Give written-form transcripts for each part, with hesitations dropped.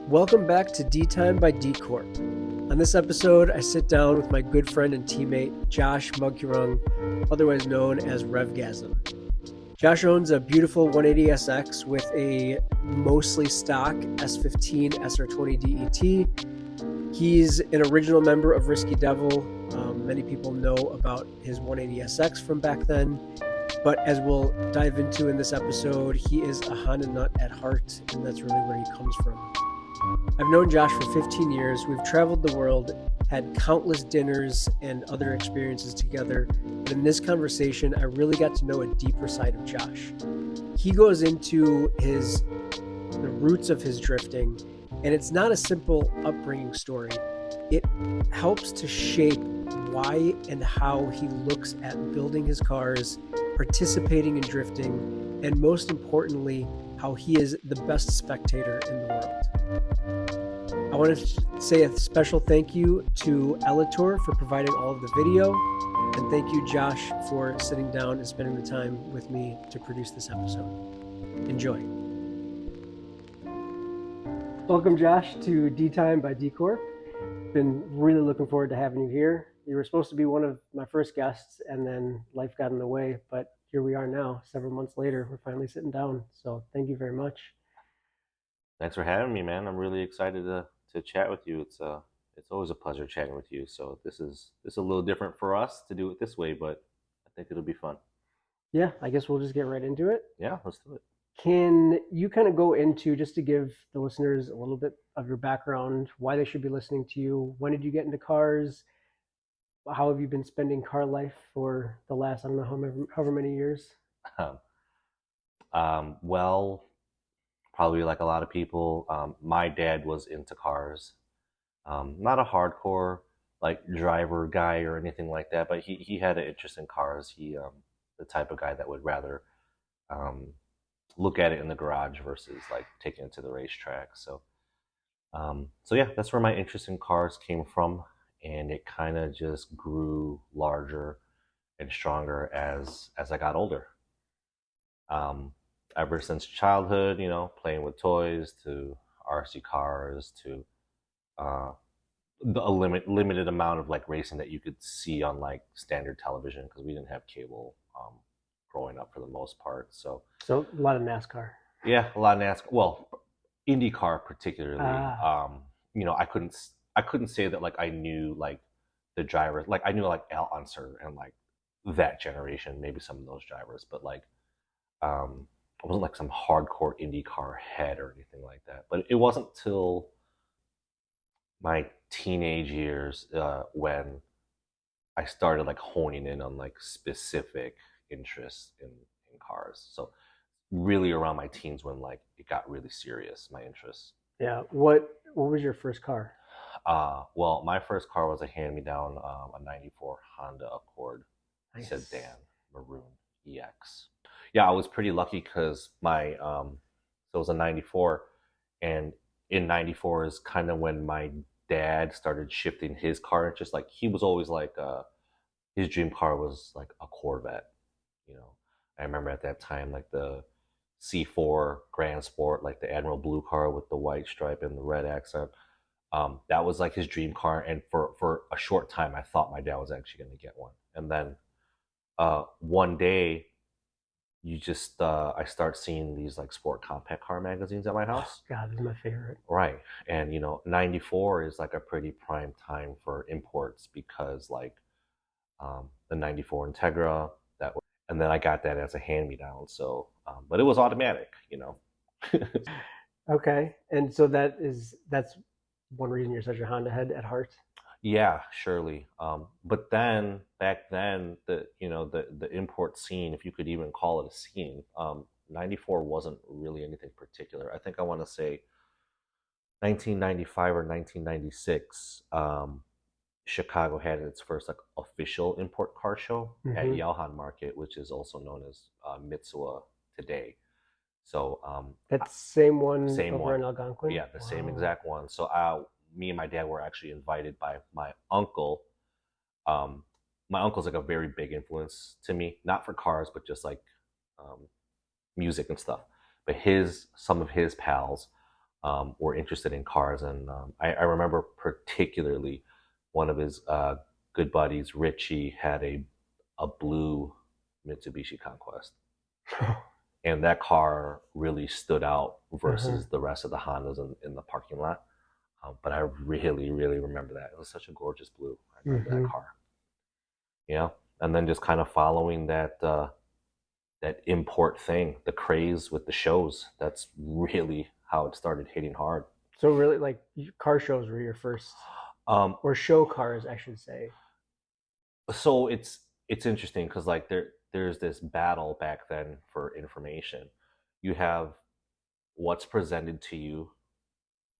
Welcome back to D-Time by D-corp. On this episode, I sit down with my good friend and teammate, Josh Mugkurung, otherwise known as Revgasm. Josh owns a beautiful 180SX with a mostly stock S15 SR20 DET. He's an original member of Risky Devil. Many people know about his 180SX from back then. But as we'll dive into in this episode, he is a Honda nut at heart, and that's really where he comes from. I've known Josh for 15 years. We've traveled the world, had countless dinners and other experiences together. But in this conversation, I really got to know a deeper side of Josh. He goes into the roots of his drifting, and it's not a simple upbringing story. It helps to shape why and how he looks at building his cars, participating in drifting, and most importantly, how he is the best spectator in the world. I want to say a special thank you to Elator for providing all of the video, and thank you, Josh, for sitting down and spending the time with me to produce this episode. Enjoy. Welcome, Josh, to D-Time by D-corp. Been really looking forward to having you here. You were supposed to be one of my first guests, and then life got in the way, but here we are now, several months later. We're finally sitting down, so thank you very much. Thanks for having me, man. I'm really excited to chat with you. It's always a pleasure chatting with you. So this is a little different for us to do it this way, but I think it'll be fun. Yeah, I guess we'll just get right into it. Yeah, let's do it. Can you kind of go into, just to give the listeners a little bit of your background, why they should be listening to you? When did you get into cars? How have you been spending car life for the last, I don't know, however many years? Well, probably like a lot of people, my dad was into cars. Not a hardcore like driver guy or anything like that, but he had an interest in cars. He the type of guy that would rather look at it in the garage versus like taking it to the racetrack. So yeah, that's where my interest in cars came from, and it kind of just grew larger and stronger as I got older. Ever since childhood, playing with toys to RC cars to a limited amount of like racing that you could see on like standard television because we didn't have cable growing up for the most part. So a lot of NASCAR. Yeah, a lot of NASCAR. Well, IndyCar particularly. I couldn't say that like I knew like the drivers. Like I knew like Al Unser and like that generation, maybe some of those drivers, but like I wasn't like some hardcore IndyCar head or anything like that. But it wasn't till my teenage years when I started like honing in on like specific interests in cars. So really around my teens when like it got really serious, my interests. Yeah. What was your first car? Well, my first car was a hand-me-down, a 94 Honda Accord. Nice. Sedan, maroon EX. Yeah, I was pretty lucky because so it was a 94, and in 94 is kind of when my dad started shifting his car interest. Like he was always like his dream car was like a Corvette. I remember at that time like the C4 Grand Sport, like the Admiral Blue car with the white stripe and the red accent. That was like his dream car, and for a short time I thought my dad was actually going to get one. And then one day I start seeing these like sport compact car magazines at my house. Oh, God, this is my favorite. Right. And 94 is like a pretty prime time for imports because like the 94 Integra, and then I got that as a hand-me-down. So but it was automatic. Okay. And so that's one reason you're such a Honda head at heart. Yeah, surely. But then back then, the import scene, if you could even call it a scene, 94 wasn't really anything particular. I think I want to say 1995 or 1996, Chicago had its first like official import car show at Yalhan Market, which is also known as Mitsuwa today. So that same one over one in Algonquin? Yeah, the same exact one. So me and my dad were actually invited by my uncle. My uncle's like a very big influence to me, not for cars, but just like music and stuff. But some of his pals were interested in cars. And I remember particularly one of his good buddies, Richie, had a blue Mitsubishi Conquest. And that car really stood out versus the rest of the Hondas in the parking lot. But I really, really remember that. It was such a gorgeous blue. I remember that car. Yeah. And then just kind of following that import thing, the craze with the shows. That's really how it started hitting hard. So really, like car shows were your first, or show cars, I should say. So it's interesting because like there's this battle back then for information. You have what's presented to you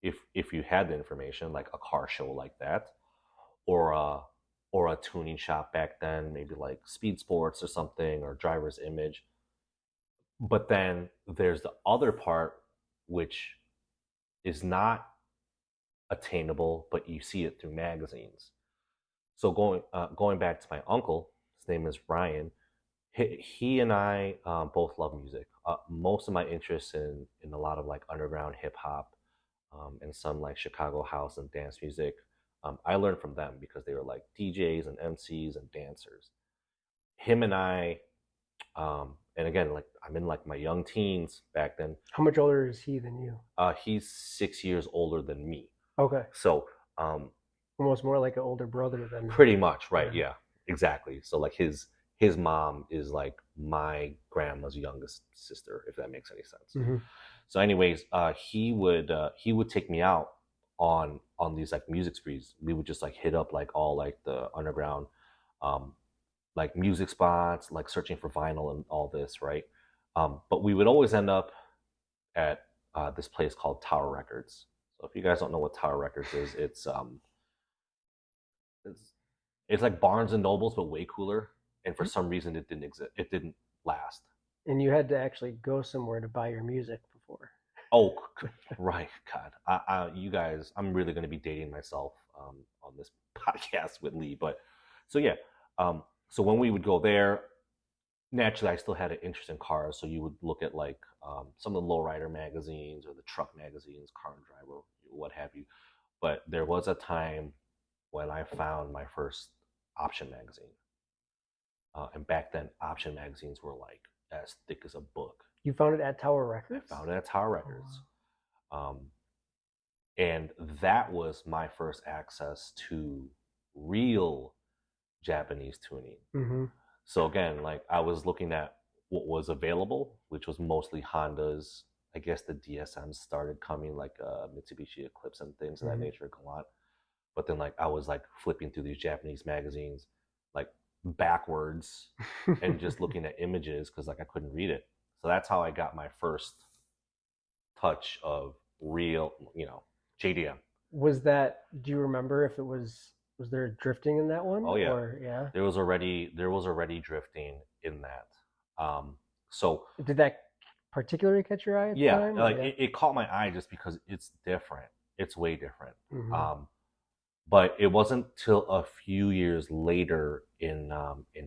if you had the information, like a car show like that, or a tuning shop back then, maybe like Speed Sports or something, or Driver's Image. But then there's the other part, which is not attainable, but you see it through magazines. So going back to my uncle, his name is Ryan. He and I both love music. Most of my interests in a lot of like underground hip hop, and some like Chicago house and dance music. I learned from them because they were like DJs and MCs and dancers. Him and I, and again, like I'm in like my young teens back then. How much older is he than you? He's 6 years older than me. Okay. So almost more like an older brother than. Pretty much, right? Yeah, exactly. So like his mom is like my grandma's youngest sister, if that makes any sense. So, anyways, he would take me out on these like music sprees. We would just like hit up like all like the underground, like music spots, like searching for vinyl and all this, right? But we would always end up at this place called Tower Records. So if you guys don't know what Tower Records is, it's like Barnes and Nobles but way cooler. And for some reason, it didn't exist. It didn't last. And you had to actually go somewhere to buy your music before. Oh, right. God, you guys, I'm really going to be dating myself on this podcast with Leigh. But so yeah, so when we would go there, naturally, I still had an interest in cars. So you would look at like some of the lowrider magazines or the truck magazines, Car and Driver, what have you. But there was a time when I found my first option magazine. And back then, option magazines were like as thick as a book. You found it at Tower Records? I found it at Tower Records. And that was my first access to real Japanese tuning. So again, like I was looking at what was available, which was mostly Hondas. I guess the DSMs started coming, like Mitsubishi Eclipse and things of that nature, Galant. But then like I was like flipping through these Japanese magazines, like backwards and just looking at images because like I couldn't read it. So that's how I got my first touch of real, JDM. Was that? Do you remember if it was? Was there drifting in that one? Oh yeah, yeah. There was already drifting in that. So did that particularly catch your eye? At the time? Like it caught my eye just because it's different. It's way different. But it wasn't till a few years later in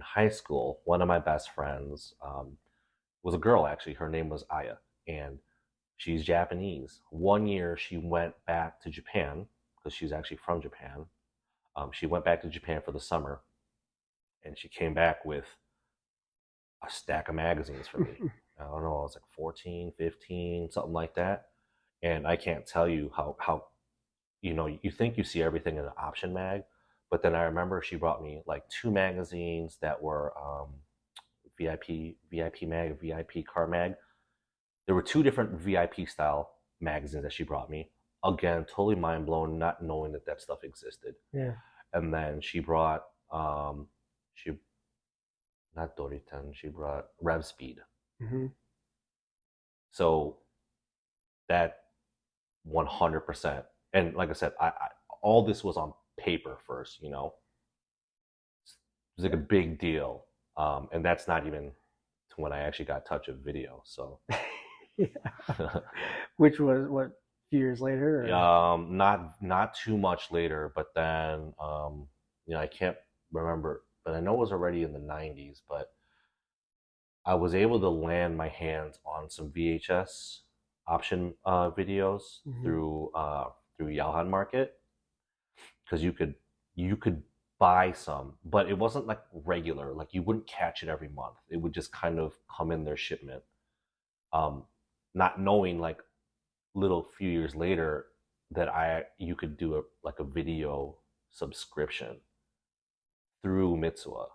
high school, one of my best friends was a girl, actually. Her name was Aya, and she's Japanese. One year she went back to Japan because she's actually from Japan. She went back to Japan for the summer, and she came back with a stack of magazines for me. I don't know, I was like 14, 15, something like that. And I can't tell you how you think you see everything in an option mag, but then I remember she brought me like 2 magazines that were VIP mag, VIP car mag. There were 2 different VIP style magazines that she brought me. Again, totally mind blown, not knowing that stuff existed. Yeah. And then she brought she not Doritan, she brought Rev Speed. So that 100%. And like I said, I all this was on paper first, It was like a big deal. And that's not even to when I actually got touch of video. So which was what, few years later? Not too much later, but then I can't remember, but I know it was already in the 90s, but I was able to land my hands on some VHS option videos through Yalhan Market, because you could buy some, but it wasn't like regular. Like you wouldn't catch it every month. It would just kind of come in their shipment. Um, Not knowing like little few years later that you could do a video subscription through Mitsuwa.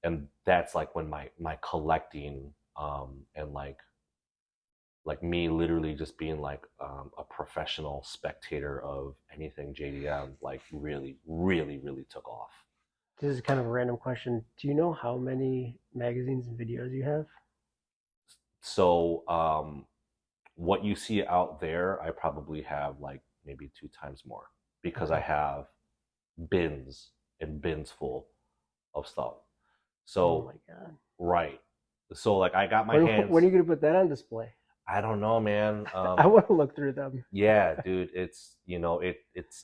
And that's like when my collecting and like me literally just being like a professional spectator of anything JDM like really really really took off. This is kind of a random question. Do you know how many magazines and videos you have? So what you see out there, I probably have like maybe 2 times more, because I have bins and bins full of stuff. So Oh my god! right, so like I got my When hands. are you gonna put that on display? I don't know, man. I want to look through them. Yeah, dude, it's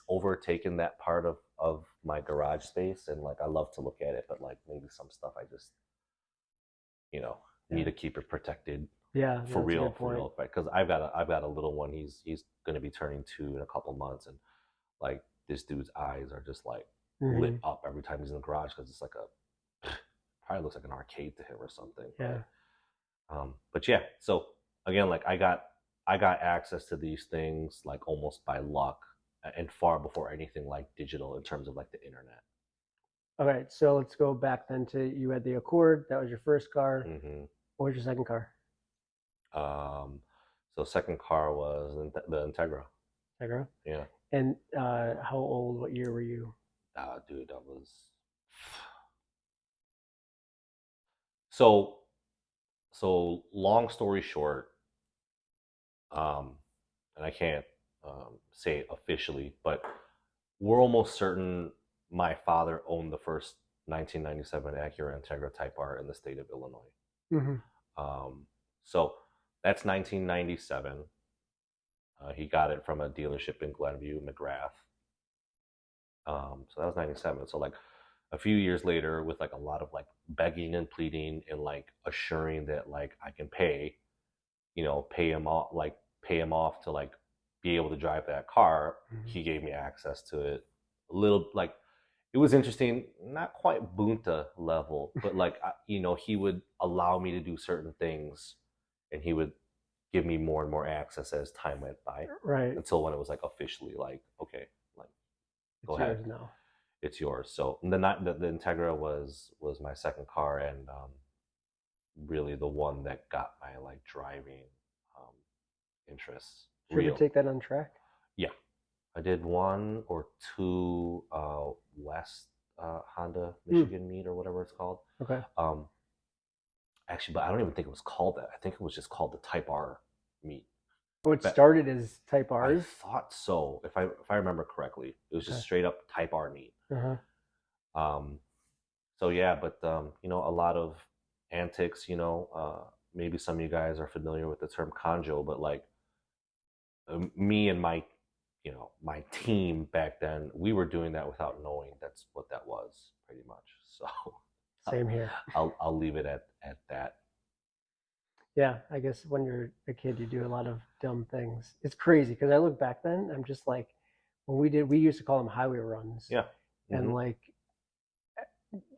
overtaken that part of my garage space, and like I love to look at it, but like maybe some stuff I just need to keep it protected. Yeah, For that's a real, good for point. real, right? Because I've got a little one. He's going to be turning 2 in a couple months, and like this dude's eyes are just like lit up every time he's in the garage, because it's like a probably looks like an arcade to him or something. Yeah. But yeah, so again, like I got access to these things like almost by luck, and far before anything like digital in terms of like the internet. All right, so let's go back then to you had the Accord. That was your first car. Mm-hmm. What was your second car? So second car was the Integra. Integra. Yeah. And how old? What year were you? Dude, that was so. So long story short, and I can't say it officially, but we're almost certain my father owned the first 1997 Acura Integra Type R in the state of Illinois. So that's 1997. He got it from a dealership in Glenview, McGrath. So that was 97. So like a few years later, with like a lot of like begging and pleading and like assuring that like I can pay him off to like be able to drive that car. He gave me access to it. A little like it was interesting, not quite bunta level, but like he would allow me to do certain things, and he would give me more and more access as time went by, Right. until when it was like officially like, okay, like go It's ahead, yours now. it's yours. So the Integra was my second car, and really the one that got my like driving um, interests Did you ever real. take that on track? Yeah, I did 1 or 2 West Honda Michigan meet or whatever it's called. Okay. Actually, but I don't even think it was called that. I think it was just called the Type R meet. Oh, it started as Type I R's? thought so, if I remember correctly. It was just straight up Type R meet. Um, so yeah, but a lot of antics. Maybe some of you guys are familiar with the term conjo, but like me and my team back then, we were doing that without knowing that's what that was, pretty much. So Same here. I'll leave it at that. Yeah, I guess when you're a kid, you do a lot of dumb things. It's crazy because I look back then, I'm just like, when we used to call them highway runs. Yeah. And like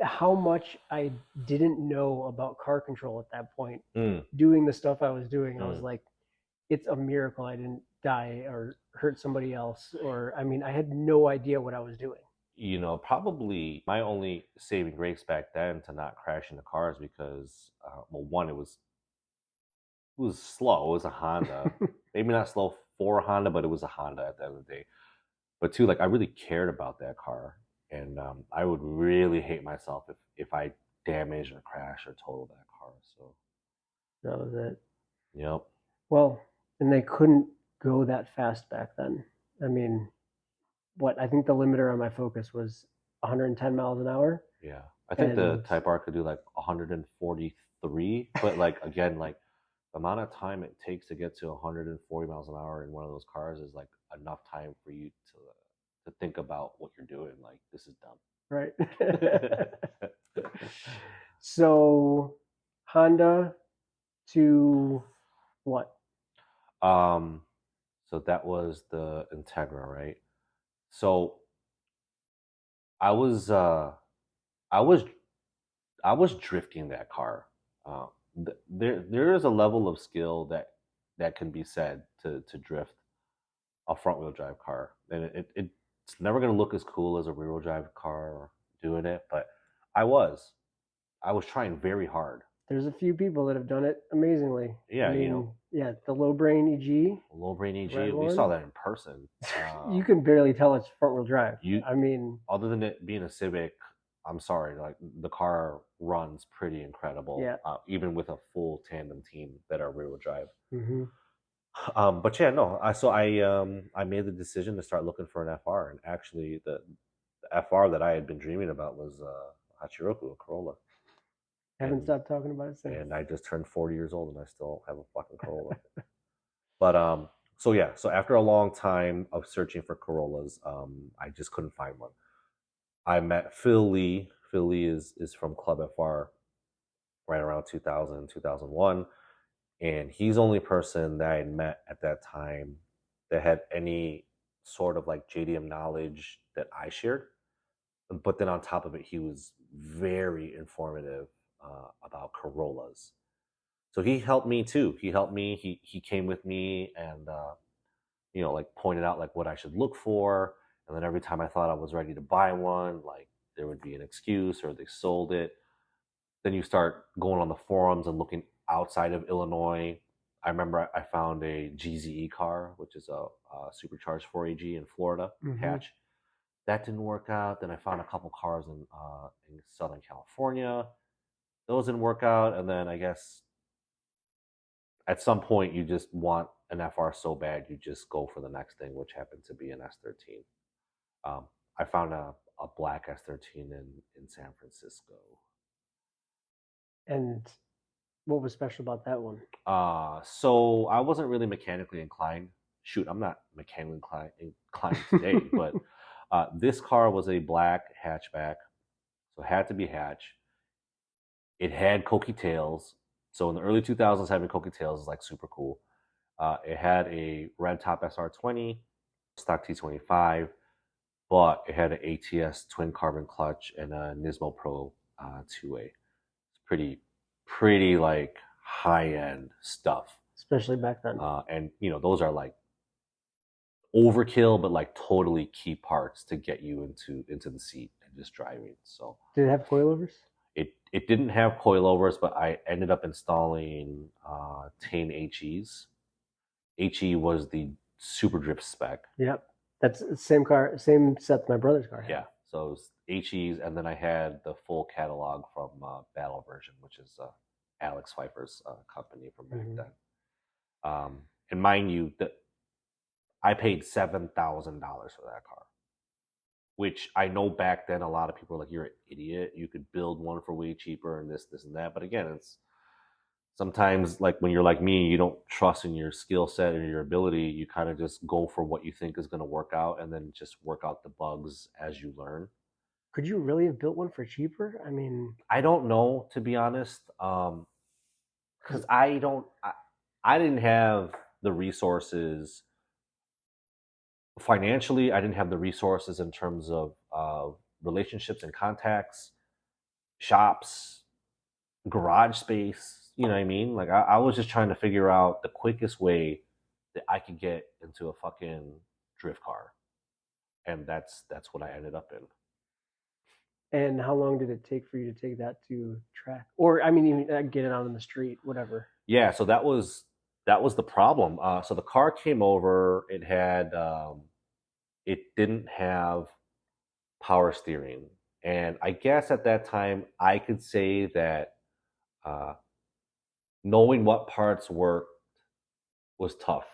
how much I didn't know about car control at that point. Doing the stuff I was doing, I was like, it's a miracle I didn't die or hurt somebody else. Or, I mean, I had no idea what I was doing. Probably my only saving grace back then to not crash into cars, because, well, one, it was slow. It was a Honda. Maybe not slow for a Honda, but it was a Honda at the end of the day. But two, like I really cared about that car, and I would really hate myself if I damaged or crashed or totaled that car. So that was it. Yep. Well, and they couldn't go that fast back then. I mean, I think the limiter on my Focus was 110 miles an hour. Yeah, I think the Type R could do like 143, but like again, like the amount of time it takes to get to 140 miles an hour in one of those cars is like enough time for you to think about what you're doing. Like, this is dumb. Right. So Honda to what? So that was the Integra, right? So I was I was I was drifting that car. Um, there is a level of skill that can be said to drift a front wheel drive car, and it's never going to look as cool as a rear wheel drive car doing it. But I was I was trying very hard. There's a few people that have done it amazingly. I Yeah, mean, yeah, the low brain EG, low brain the red EG. We saw one, that in person. you can barely tell it's front wheel drive. You I mean, Other than it being a Civic, I'm sorry, like the car runs pretty incredible, yeah. even with a full tandem team that are rear wheel drive. Hmm. But yeah, no. I made the decision to start looking for an FR, and actually the FR that I had been dreaming about was Hachiroku, a Corolla, Haven't and stopped talking about it since. I just turned 40 years old and I still have a fucking Corolla. But so yeah, so after a long time of searching for Corollas, I just couldn't find one. I met Phil Lee. Phil Lee is from Club FR right around 2000, 2001. And he's the only person that I had met at that time that had any sort of like JDM knowledge that I shared. But then on top of it, he was very informative about Corollas. So he helped me too. He helped me. He came with me and like pointed out like what I should look for. And then every time I thought I was ready to buy one, like there would be an excuse or they sold it. Then you start going on the forums and looking outside of Illinois. I remember I found a GZE car, which is a supercharged 4AG in Florida hatch. That didn't work out. Then I found a couple cars in Southern California. Those didn't work out. And then I guess at some point you just want an FR so bad you just go for the next thing, which happened to be an S13. I found a black S13 in San Francisco. And what was special about that one? So I wasn't really mechanically inclined. Shoot, I'm not mechanically inclined today, but this car was a black hatchback, so it had to be hatch. It had Cokie tails. So in the early 2000s, having Cokie tails is like super cool. It had a red top SR20, stock T25, but it had an ATS twin carbon clutch and a Nismo Pro 2A. It's pretty like high end stuff. Especially back then. And those are like overkill, but like totally key parts to get you into the seat and just driving. So Did it have coilovers? it didn't have coilovers, but I ended up installing Tane HEs. HE was the super drift spec. Yep. That's the same car, same set my brother's car had. Yeah. So it was HEs, and then I had the full catalog from Battle Version, which is Alex Pfeiffer's company from back then. And mind you, that I paid $7,000 for that car, which I know back then a lot of people were like, "You're an idiot. You could build one for way cheaper and this, and that." But again, it's sometimes like when you're like me, you don't trust in your skill set and your ability. You kind of just go for what you think is going to work out, and then just work out the bugs as you learn. Could you really have built one for cheaper? I mean, I don't know, to be honest, because I didn't have the resources financially. I didn't have the resources in terms of relationships and contacts, shops, garage space. You know what I mean? Like I was just trying to figure out the quickest way that I could get into a fucking drift car, and that's what I ended up in. and how long did it take for you to take that to track? Or I mean, even get it out on the street, whatever. Yeah, so that was the problem. So the car came over. It didn't have power steering, and I guess at that time I could say that uh, knowing what parts worked was tough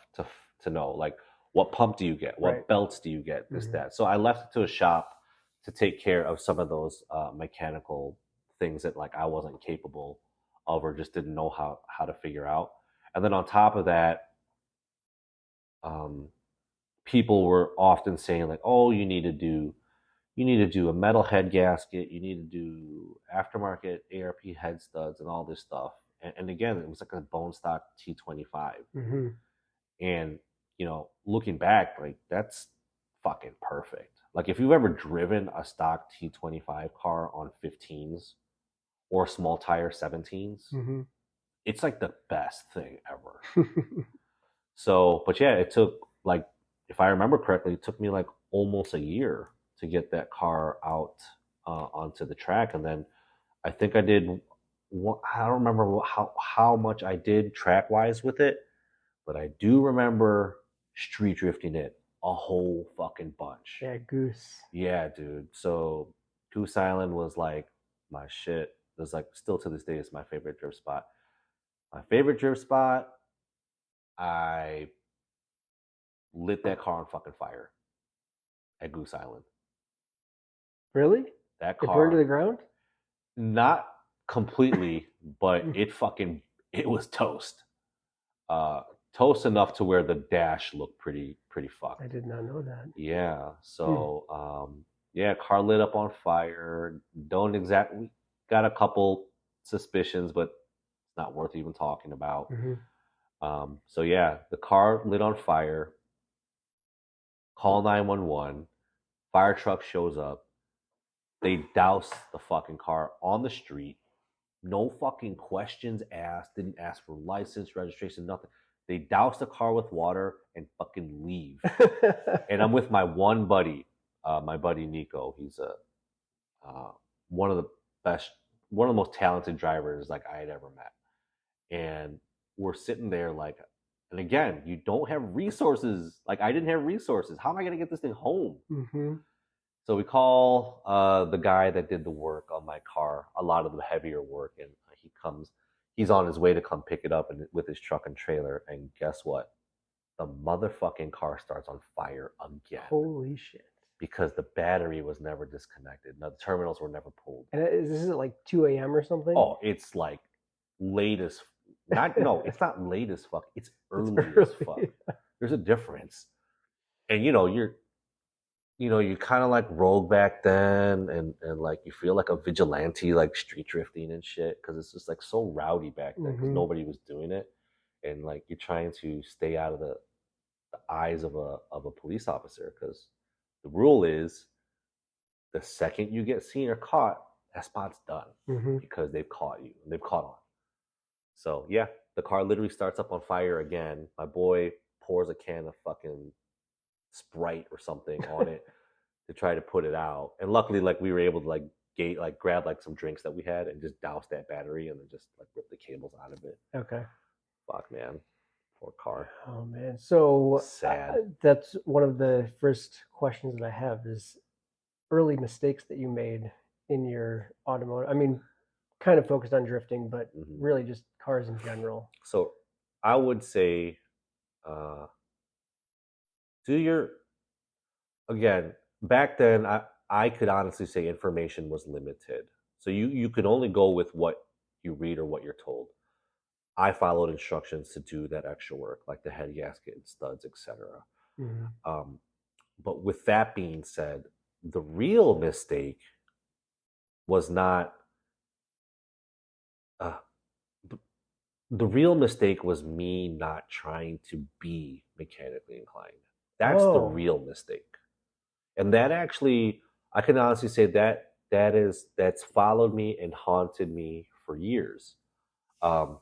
to know. Like, what pump do you get? What Right. belts do you get? This Mhm. that. So I left it to a shop to take care of some of those mechanical things that like I wasn't capable of or just didn't know how to figure out. And then on top of that, um, people were often saying like, "Oh, you need to do a metal head gasket. You need to do aftermarket ARP head studs and all this stuff." And again, it was like a bone stock T25. Mm-hmm. And looking back, like that's fucking perfect. Like if you've ever driven a stock T25 car on 15s or small tire 17s, Mm-hmm. it's like the best thing ever. So, but yeah, it took like, if I remember correctly, it took me like almost a year to get that car out onto the track, and then I think I did. I don't remember how much I did track wise with it, but I do remember street drifting it a whole fucking bunch. Yeah, Goose. Yeah, dude. So Goose Island was like my shit. It was like still to this day is my favorite drift spot. My favorite drift spot. I lit that car on fucking fire at Goose Island. Really? That It burned to car, the ground? not completely, but it was toast. Uh, Toast enough to where the dash looked pretty I fucked. did not know that. Yeah. Hmm. So yeah, car lit up on fire. Don't exactly got a couple suspicions, but it's not worth even talking about. Mm-hmm. So yeah, the car lit on fire. Call 911. Fire truck shows up. They douse the fucking car on the street. No fucking questions asked. Didn't ask for license, registration, nothing. They douse the car with water and fucking leave. And I'm with my one buddy, my buddy Nico. He's uh, one of the best, one of the most talented drivers like I had ever met. And we're sitting there like, and again, you don't have resources. Like I didn't have resources. How am I gonna get this thing home? Mm-hmm. So we call the guy that did the work on my car, a lot of the heavier work, and he comes. He's on his way to come pick it up with his truck and trailer. And guess what? The motherfucking car starts on fire again. Holy shit. Because the battery was never disconnected. No, the terminals were never pulled. And this is at like 2 a.m. or something? Oh, it's like late as not no, it's not late as fuck. It's early early. as fuck. There's a difference. And you kind of like rogue back then, and like you feel like a vigilante, like street drifting and shit, because it's just like so rowdy back then because Mm-hmm. nobody was doing it, and like you're trying to stay out of the eyes of a police officer because the rule is the second you get seen or caught, that spot's done Mm-hmm. because they've caught you and they've caught on. So yeah, the car literally starts up on fire again. My boy pours a can of fucking Sprite or something on it to try to put it out. And luckily, like we were able to grab like some drinks that we had and just douse that battery and then just like rip the cables out of it. Okay. Fuck, man, poor car. Oh man. So sad. That's one of the first questions that I have is early mistakes that you made in your automotive. I mean, kind of focused on drifting, but really just cars in general. So I would say, do your again back then. I could honestly say information was limited, so you could only go with what you read or what you're told. I followed instructions to do that extra work, like the head gasket and studs, etc. Mm-hmm. But with that being said, the real mistake was not. Uh, the real mistake was me not trying to be mechanically inclined. That's the real mistake, and that actually, I can honestly say that's followed me and haunted me for years.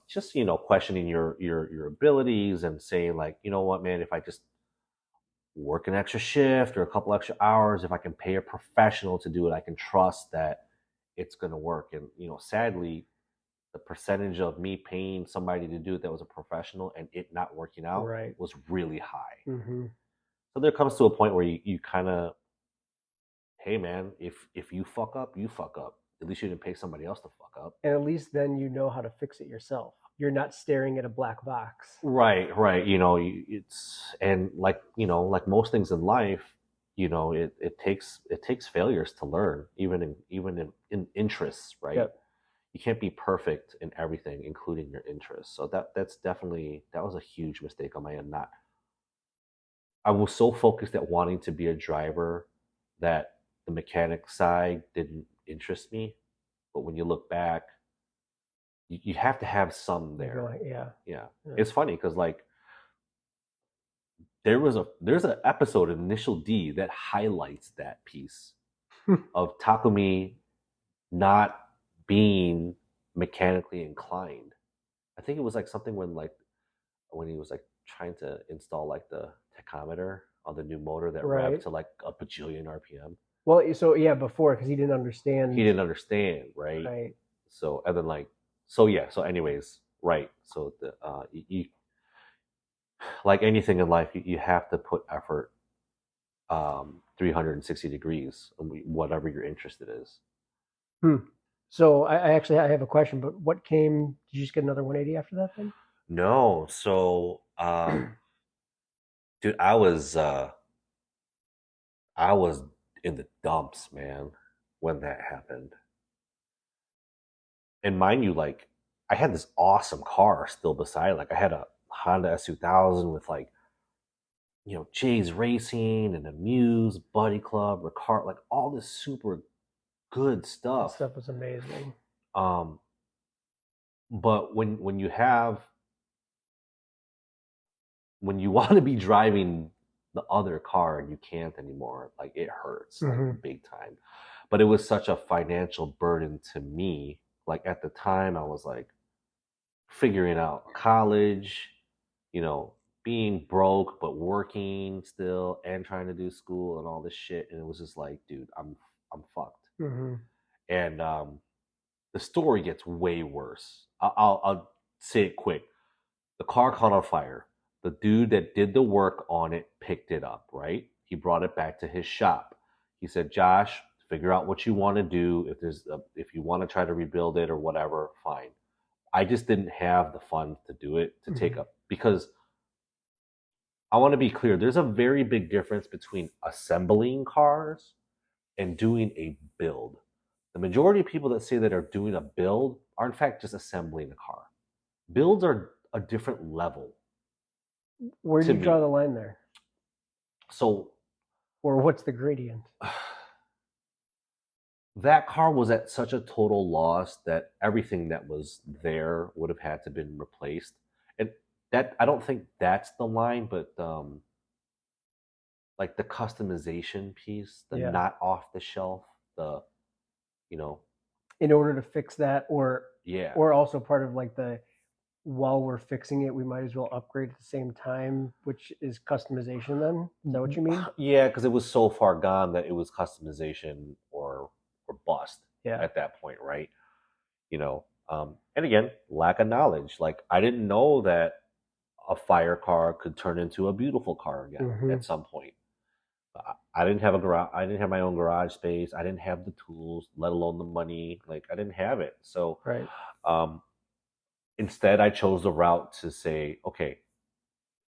Just questioning your abilities and saying like, you know what, man, if I just work an extra shift or a couple extra hours, if I can pay a professional to do it, I can trust that it's going to work. And sadly, the percentage of me paying somebody to do it that was a professional and it not working out was really high. Mm-hmm. So there comes to a point where you kind of, hey man, if you fuck up, you fuck up. At least you didn't pay somebody else to fuck up. And at least then you know how to fix it yourself. You're not staring at a black box. Right. It's and like most things in life, it takes failures to learn, even in interests, right? Yep. You can't be perfect in everything, including your interests. So that was a huge mistake on my end. Not I was so focused at wanting to be a driver that the mechanic side didn't interest me. But when you look back, you have to have some there. Yeah. Yeah. It's funny because like there's an episode in Initial D that highlights that piece of Takumi not being mechanically inclined. I think it was like something when he was like trying to install like the tachometer on the new motor that revved Right. to like a bajillion RPM. Well, so yeah, before because he didn't He understand. didn't understand, right? Right. So and then like so yeah. So anyways, right. So the you like anything in life, you have to put effort 360 degrees, whatever your interest it is. Hmm. So I actually I have a question, but what came? Did you just get another 180 after that then? No, so dude, I was in the dumps, man, when that happened. And mind you, like I had this awesome car still beside. Like I had a Honda S2000 with like Jay's Racing and Amuse, Buddy Club, Ricard, like all this super good That stuff. stuff was amazing. Um, but when you want to be driving the other car and you can't anymore, like it hurts like big time. But it was such a financial burden to me. Like at the time, I was like figuring out college, you know, being broke but working still and trying to do school and all this shit. And it was just like, dude, I'm fucked. Mm-hmm. And the story gets way worse. I'll say it quick. The car caught on fire. The dude that did the work on it picked it up, right? He brought it back to his shop. He said, "Josh, figure out what you want to do. If you want to try to rebuild it or whatever, fine." I just didn't have the funds to do it to take up because I want to be clear. There's a very big difference between assembling cars and doing a build. The majority of people that say that are doing a build are in fact just assembling a car. Builds are a different level Where do to you draw me. the line there? So Or what's the gradient? that car was at such a total loss that everything that was there would have had to been replaced. And that I don't think that's the line, but like the customization piece, the Yeah. not off the shelf, the you know, In order to fix that, yeah. or also part of like the while we're fixing it, we might as well upgrade at the same time, which is customization. Then is that what you mean? Yeah, because it was so far gone that it was customization or bust Yeah. at that point, right? And again, lack of knowledge. Like I didn't know that a fire car could turn into a beautiful car again Mm-hmm. at some point. I didn't have a garage. I didn't have my own garage space. I didn't have the tools, let alone the money. Like I didn't have it. So Right. um, instead, I chose the route to say, okay,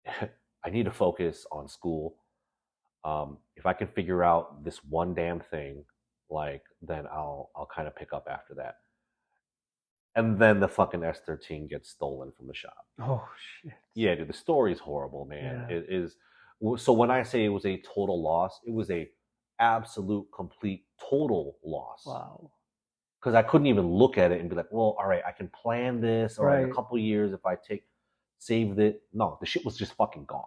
I need to focus on school. If I can figure out this one damn thing, like then I'll kind of pick up after that. And then the fucking S13 gets stolen from the shop. Oh shit. Yeah, dude, the story's horrible, man. Yeah. It is. So when I say it was a total loss, it was a absolute, complete, total loss. Wow. Because I couldn't even look at it and be like, well, all right, I can plan this, or in a Right. couple of years if I saved it. No, the shit was just fucking gone.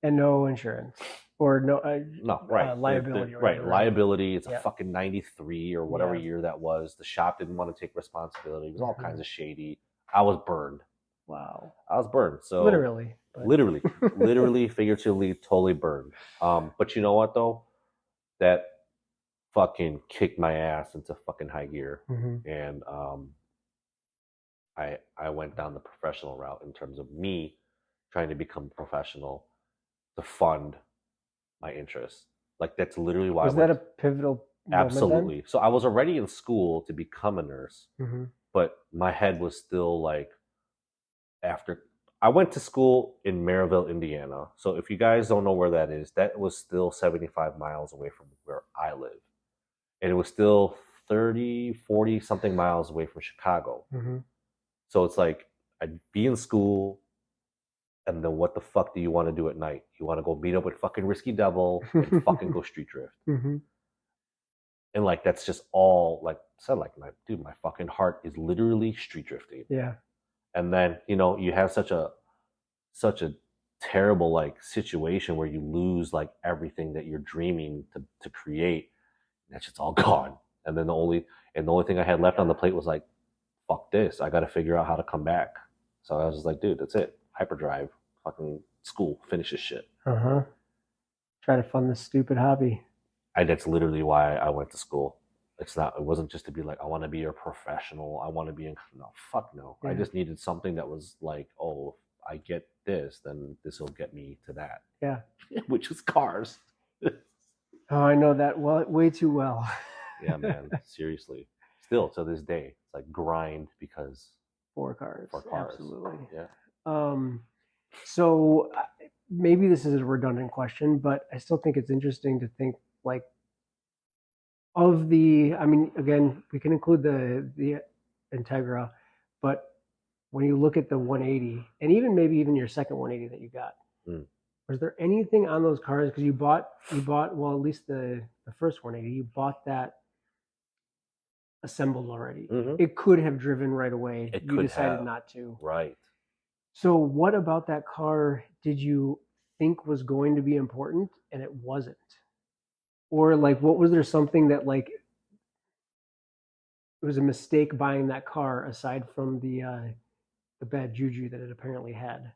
And no insurance or no No, right. liability. Or Right. whatever, Liability. It's a Yeah. fucking 93 or whatever Yeah. year that was. The shop didn't want to take responsibility. It was all Mhm. kinds of shady. I was burned. Wow. I was burned. So Literally. But... literally, figuratively, totally burned. But you know what though? That fucking kicked my ass into fucking high gear. Mhm. And I went down the professional route in terms of me trying to become professional to fund my interests. Like that's literally why I Was that went. a pivotal moment then? Absolutely. So I was already in school to become a nurse, Mm-hmm. but my head was still like after I went to school in Maryville, Indiana. So if you guys don't know where that is, that was still 75 miles away from where I live. And it was still 30, 40 something miles away from Chicago. Mm-hmm. So it's like I'd be in school, and then what the fuck do you want to do at night? You want to go meet up with fucking Risky Devil and fucking go street drift. Mm-hmm. And like that's just all like said, like my fucking heart is literally street drifting. Yeah. And then, you have such a terrible like situation where you lose like everything that you're dreaming to create. That shit's all gone. And then the only thing I had left on the plate was like, fuck this. I got to figure out how to come back. So I was just like, dude, that's it. Hyperdrive, fucking school, finish this shit. Uh-huh. Try to fund this stupid hobby. That's literally why I went to school. It wasn't just to be like, I want to be a professional. I want to be no, fuck no. I just needed something that was like, oh, if I get this, then this will get me to that. Yeah. Which is cars. Oh, I know that way too well. Yeah, man. Seriously. Still to this day, it's like grind because for cars. Absolutely. Yeah. So maybe this is a redundant question, but I still think it's interesting to think like of the. I mean, again, we can include the Integra, but when you look at the 180, and even maybe even your second 180 that you got, was there anything on those cars? Because you bought well, at least the first 180, you bought that assembled already. It could have driven right away. You decided not to. Right. So what about that car did you think was going to be important and it wasn't? Or like what was there something that like it was a mistake buying that car aside from the bad juju that it apparently had?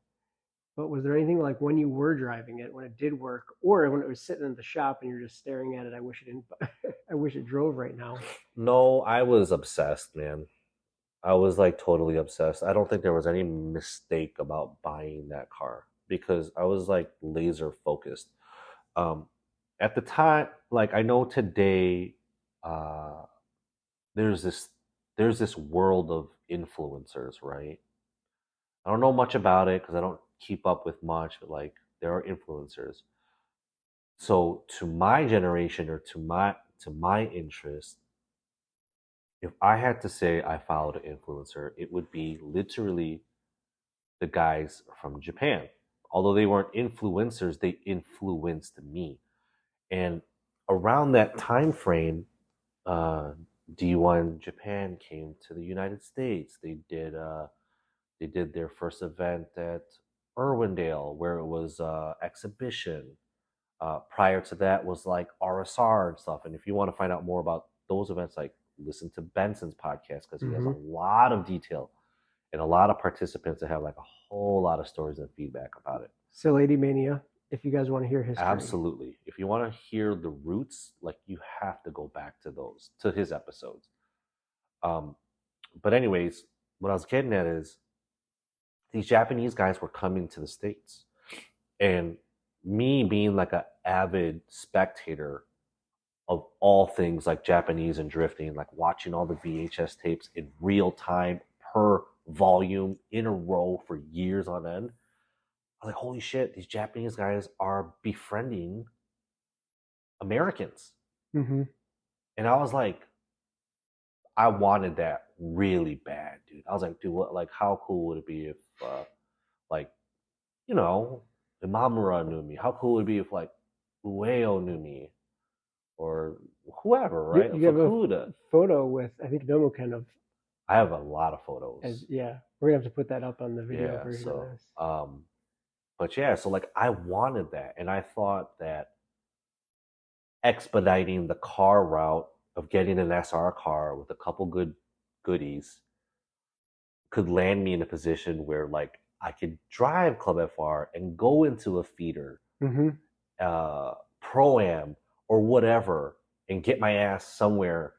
But was there anything like when you were driving it, when it did work, or when it was sitting in the shop and you're just staring at it, I wish it didn't I wish it drove right now? No, I was obsessed, man. I was like totally obsessed. I don't think there was any mistake about buying that car because I was like laser focused. Um, at the time, like I know today, uh, there's this world of influencers, right? I don't know much about it because I don't keep up with much, but like there are influencers. So to my generation or to my interest, if I had to say I followed an influencer, it would be literally the guys from Japan. Although they weren't influencers, they influenced me. And around that time frame, uh, D1 Japan came to the United States. They did their first event at Irwindale, where it was exhibition. Prior to that was like RSR and stuff. And if you want to find out more about those events, like listen to Benson's podcast because he has a lot of detail and a lot of participants that have like a whole lot of stories and feedback about it. Lady Mania, if you guys want to hear history. Absolutely. If you want to hear the roots, like you have to go back to his episodes. But anyways, what I was getting at is these Japanese guys were coming to the States. And me being like an avid spectator of all things like Japanese and drifting, like watching all the VHS tapes in real time per volume in a row for years on end. I was like, holy shit, these Japanese guys are befriending Americans. Mm-hmm. And I was like, I wanted that really bad, dude. I was like, dude, what, like, how cool would it be if, like, you know, Imamura knew me? How cool would it be if, like, Ueo knew me? Or whoever, right? You have a photo with, I think, Nomoken of. I have a lot of photos. Yeah, we're gonna have to put that up on the video version of this. But yeah, so like I wanted that, and I thought that expediting the car route of getting an SR car with a couple good goodies could land me in a position where like I could drive Club FR and go into a feeder, pro-am or whatever, and get my ass somewhere.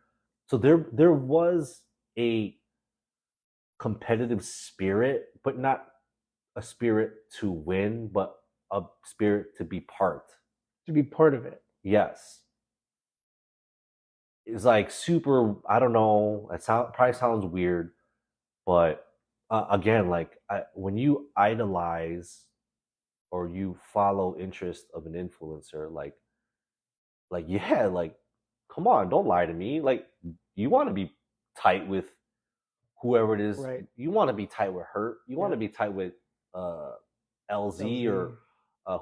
So there was a competitive spirit, but not a spirit to win, but a spirit to be part. To be part of it. Yes. It's like super, I don't know, probably sounds weird, but again, like when you idolize or you follow interest of an influencer, like yeah, like come on, don't lie to me. Like you want to be tight with whoever it is. Right. You want to be tight with her. You want to be tight with LZ or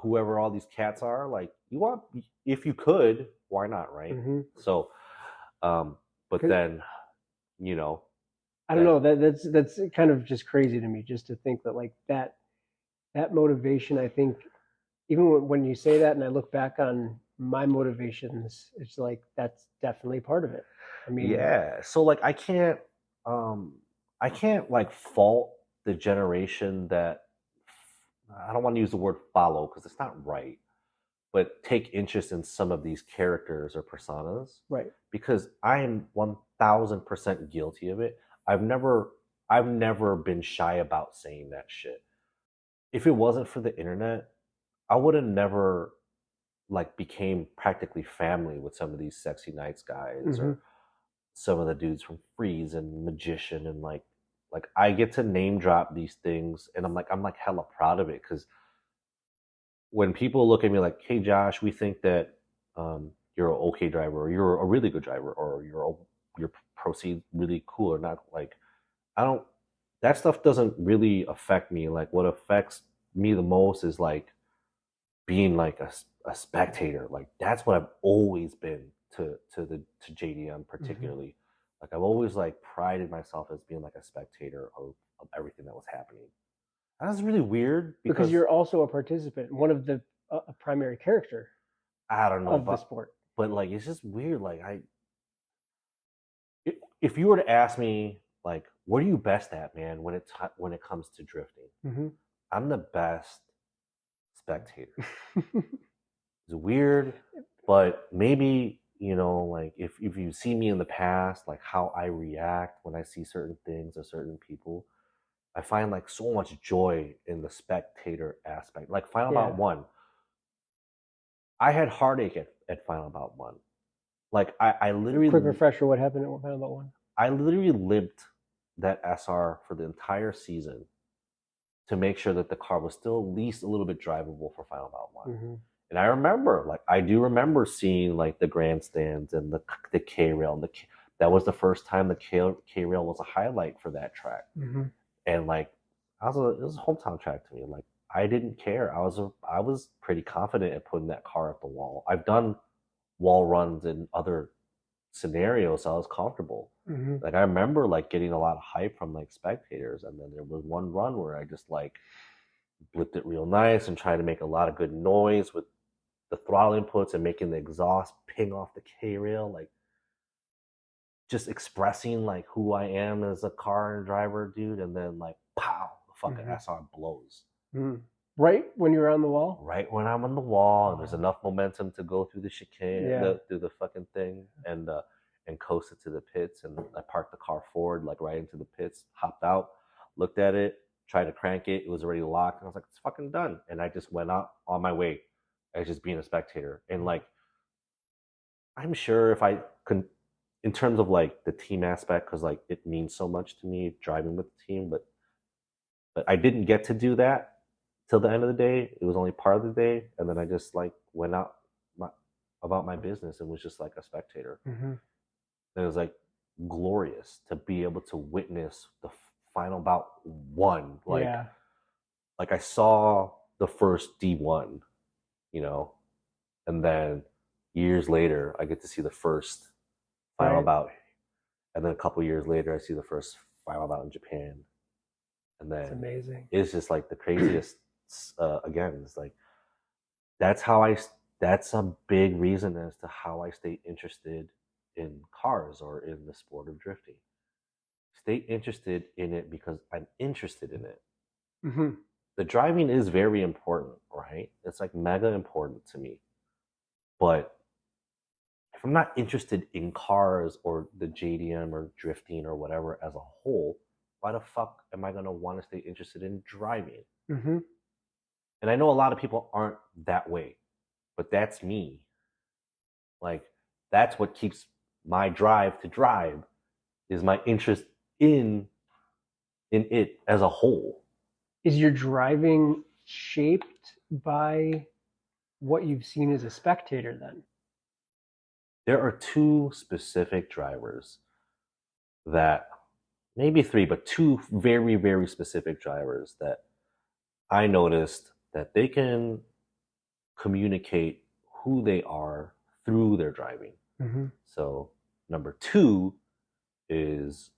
whoever all these cats are. Like you want, if you could, why not, right? So, but then, you know, I don't know. That's kind of just crazy to me, just to think that like that That motivation, I think, even when you say that and I look back on my motivations, it's like that's definitely part of it. I mean, Yeah. So like um I can't like fault the generation that I don't want to use the word follow because it's not right, but take interest in some of these characters or personas right. because I am 1000% guilty of it. I've never I've never been shy about saying that shit. If it wasn't for the internet, I would have never like became practically family with some of these sexy nights guys Hmm. or some of the dudes from Freeze and Magician and like I get to name drop these things and I'm like hella proud of it because when people look at me like, hey Josh, we think that you're an okay driver or you're a really good driver or your proceed really cool or not like I don't that stuff doesn't really affect me. Like what affects me the most is like being like a spectator. Like that's what I've always been to JDM Hmm. particularly. Like I've always like prided myself as being like a spectator of everything that was happening. That's really weird Because because you're also a participant, one of the a primary character I don't know, of the sport. but like it's just weird. Like if you were to ask me like what are you best at, man, when it comes to drifting, Hmm. I'm the best spectator. It's weird, but maybe, like if you see me in the past, like how I react when I see certain things or certain people, I find like so much joy in the spectator aspect. Like Final Yeah. Bout 1, I had heartache at Final Bout 1. Like Quick refresher, what happened at Final About One? I literally lived that SR for the entire season to make sure that the car was still at least a little bit drivable for Final Bout 1. Hmm. And I remember, like, I do remember seeing like the grandstands and the K rail. That was the first time the K rail was a highlight for that track. Hmm. And like, it was a hometown track to me. Like, I didn't care. I was pretty confident in putting that car at the wall. I've done wall runs in other scenarios, so I was comfortable. Hmm. Like I remember like getting a lot of hype from like spectators, and then there was one run where I just like blipped it real nice and tried to make a lot of good noise with the throttle inputs and making the exhaust ping off the K rail, like just expressing like who I am as a car and driver, dude. And then like, pow, the fucking Hmm. SR blows Right when you were on the wall. right when I'm on the wall, and there's Oh, enough momentum to go through the chicane, yeah. through the fucking thing, and coast it to the pits. And I parked the car forward, like right into the pits, hopped out, looked at it, tried to crank it. It was already locked, and I was like, it's fucking done. And I just went out on my way as just being a spectator. And like I'm sure if I could, in terms of like the team aspect, because like it means so much to me driving with the team, but I didn't get to do that till the end of the day. It was only part of the day, and then I just like went out my, about my business and was just like a spectator. Hmm. And it was like glorious to be able to witness the final bout one. Yeah. Like I saw the first D1, you know, and then years later I get to see the first final Right. bout. And then a couple years later, I see the first final bout in Japan, and It's then amazing. it's just like the craziest. Again, it's like that's how I. That's a big reason as to how I stay interested in cars or in the sport of drifting. Stay interested in it because I'm interested in it. Hmm. The driving is very important, right? It's like mega important to me. But if I'm not interested in cars or the JDM or drifting or whatever as a whole, why the fuck am I gonna want to stay interested in driving? Hmm. And I know a lot of people aren't that way, but that's me. Like that's what keeps my drive to drive is my interest in in it as a whole. Is your driving shaped by what you've seen as a spectator then? There are two specific drivers that maybe three, but two very, very specific drivers that I noticed that they can communicate who they are through their driving. Hmm. So number two is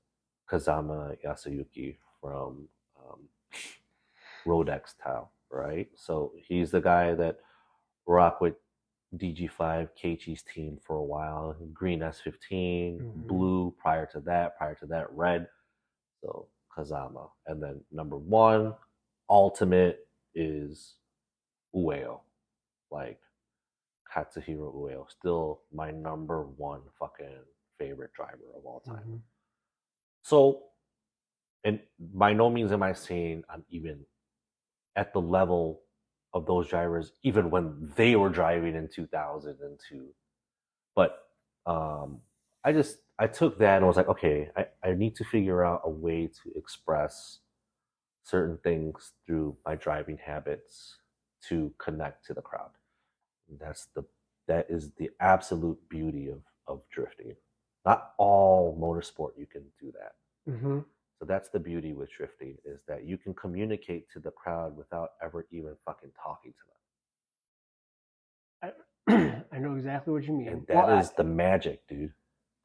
Kazama Yasuyuki from Road X Tile. right? So he's the guy that rocked with DG5 Keiichi's team for a while. Green S15, blue prior to that, red. So Kazama. And then number one, ultimate is Ueo. Like Katsuhiro Ueo. Still my number one fucking favorite driver of all time. So, and by no means am I saying I'm even at the level of those drivers, even when they were driving in 2002. But I took that and was like, okay, I need to figure out a way to express certain things through my driving habits to connect to the crowd. And that is the absolute beauty of drifting. Not all motorsport you can do that. So that's the beauty with drifting, is that you can communicate to the crowd without ever even fucking talking to them. I know exactly what you mean. And that is the magic, dude.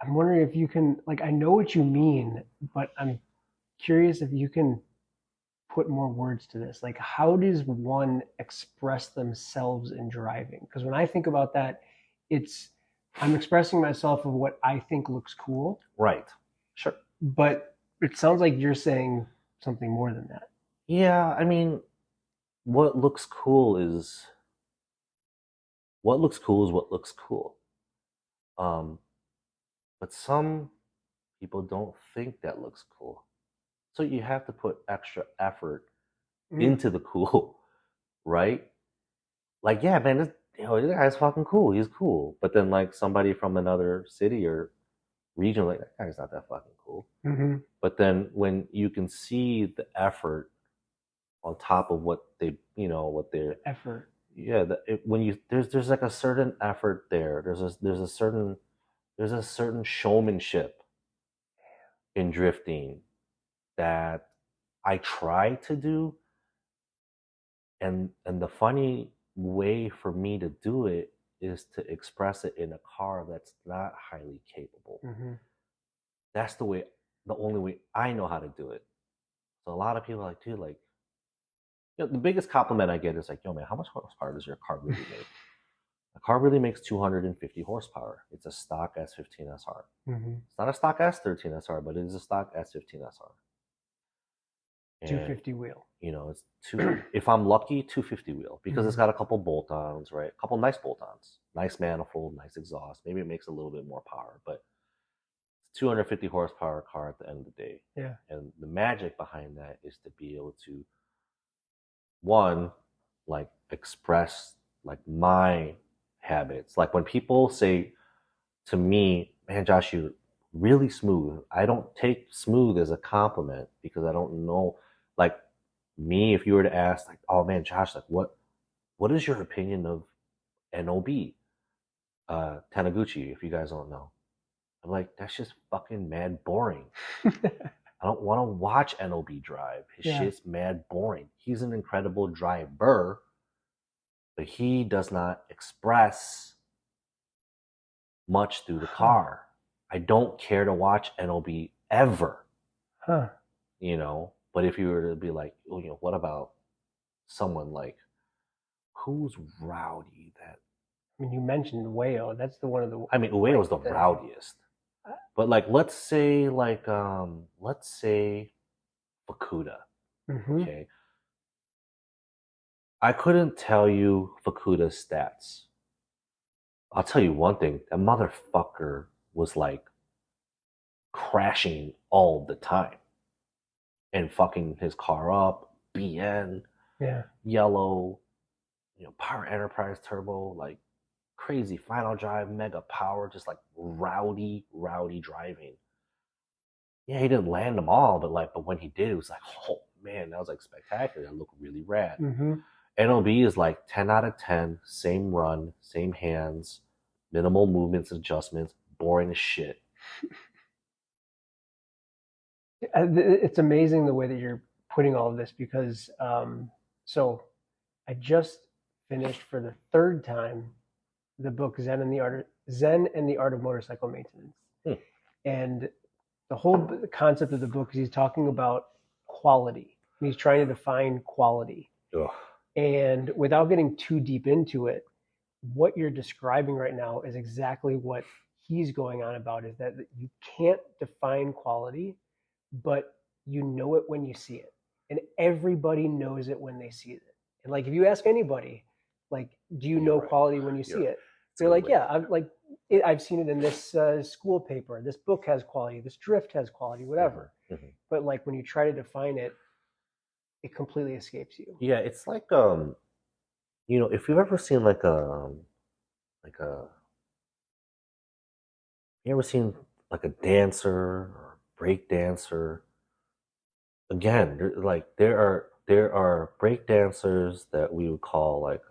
I'm wondering if you can, like, I know what you mean, but I'm curious if you can put more words to this. Like, how does one express themselves in driving? Because when I think about that, I'm expressing myself of what I think looks cool. Right. Sure. But it sounds like you're saying something more than that. Yeah, I mean, what looks cool is what looks cool. But some people don't think that looks cool. So you have to put extra effort into the cool, right? Like, yeah, man, this guy's fucking cool. He's cool. But then, like, somebody from another city or region, like, that guy's not that fucking cool. But then when you can see the effort on top of what they, what their effort. Yeah, there's like a certain effort there. There's a certain showmanship in drifting that I try to do, and the funny way for me to do it is to express it in a car that's not highly capable. That's the only way I know how to do it. So a lot of people are like, dude, like, the biggest compliment I get is like, yo, man, how much horsepower does your car really make? The car really makes 250 horsepower. It's a stock S15 SR. It's not a stock S13 SR, but it is a stock S15 SR. And, 250 wheel. It's if I'm lucky, 250 wheel, because it's got a couple bolt-ons, right? A couple nice bolt-ons, nice manifold, nice exhaust. Maybe it makes a little bit more power, but it's 250 horsepower car at the end of the day. Yeah. And the magic behind that is to be able to, one, like, express like my habits. Like when people say to me, man, Josh, you're really smooth. I don't take smooth as a compliment, because I don't know, like, me, if you were to ask, like, oh man, Josh, like, what is your opinion of NOB? Taniguchi, if you guys don't know. I'm like, that's just fucking mad boring. I don't want to watch NOB drive. His shit's mad boring. He's an incredible driver, but he does not express much through the car. I don't care to watch NOB ever. But if you were to be like, what about someone like, who's rowdy that? I mean, you mentioned Ueo. That's the one of the. I mean, Ueo's the rowdiest. But like, let's say Fukuda. Okay. I couldn't tell you Fukuda's stats. I'll tell you one thing, that motherfucker was like crashing all the time and fucking his car up, BN, yellow, Power Enterprise Turbo, like crazy final drive, mega power, just like rowdy driving. Yeah, he didn't land them all, but when he did, it was like, oh man, that was like spectacular. That looked really rad. NOB is like 10 out of 10, same run, same hands, minimal movements, adjustments, boring as shit. It's amazing the way that you're putting all of this, because so I just finished for the third time the book Zen and the Art of Motorcycle Maintenance. And the whole concept of the book is he's talking about quality. He's trying to define quality. And without getting too deep into it, what you're describing right now is exactly what he's going on about, is that you can't define quality, but you know it when you see it. And everybody knows it when they see it. And like if you ask anybody, like, do you You're know right. quality when you You're see right. it? It's a They're good like, way. yeah, I've seen it in this school paper. This book has quality. This drift has quality, whatever. Mm-hmm. But like when you try to define it, it completely escapes you. Yeah, it's like if you've ever seen like a you ever seen like a dancer or break dancer? Again, there are break dancers that we would call like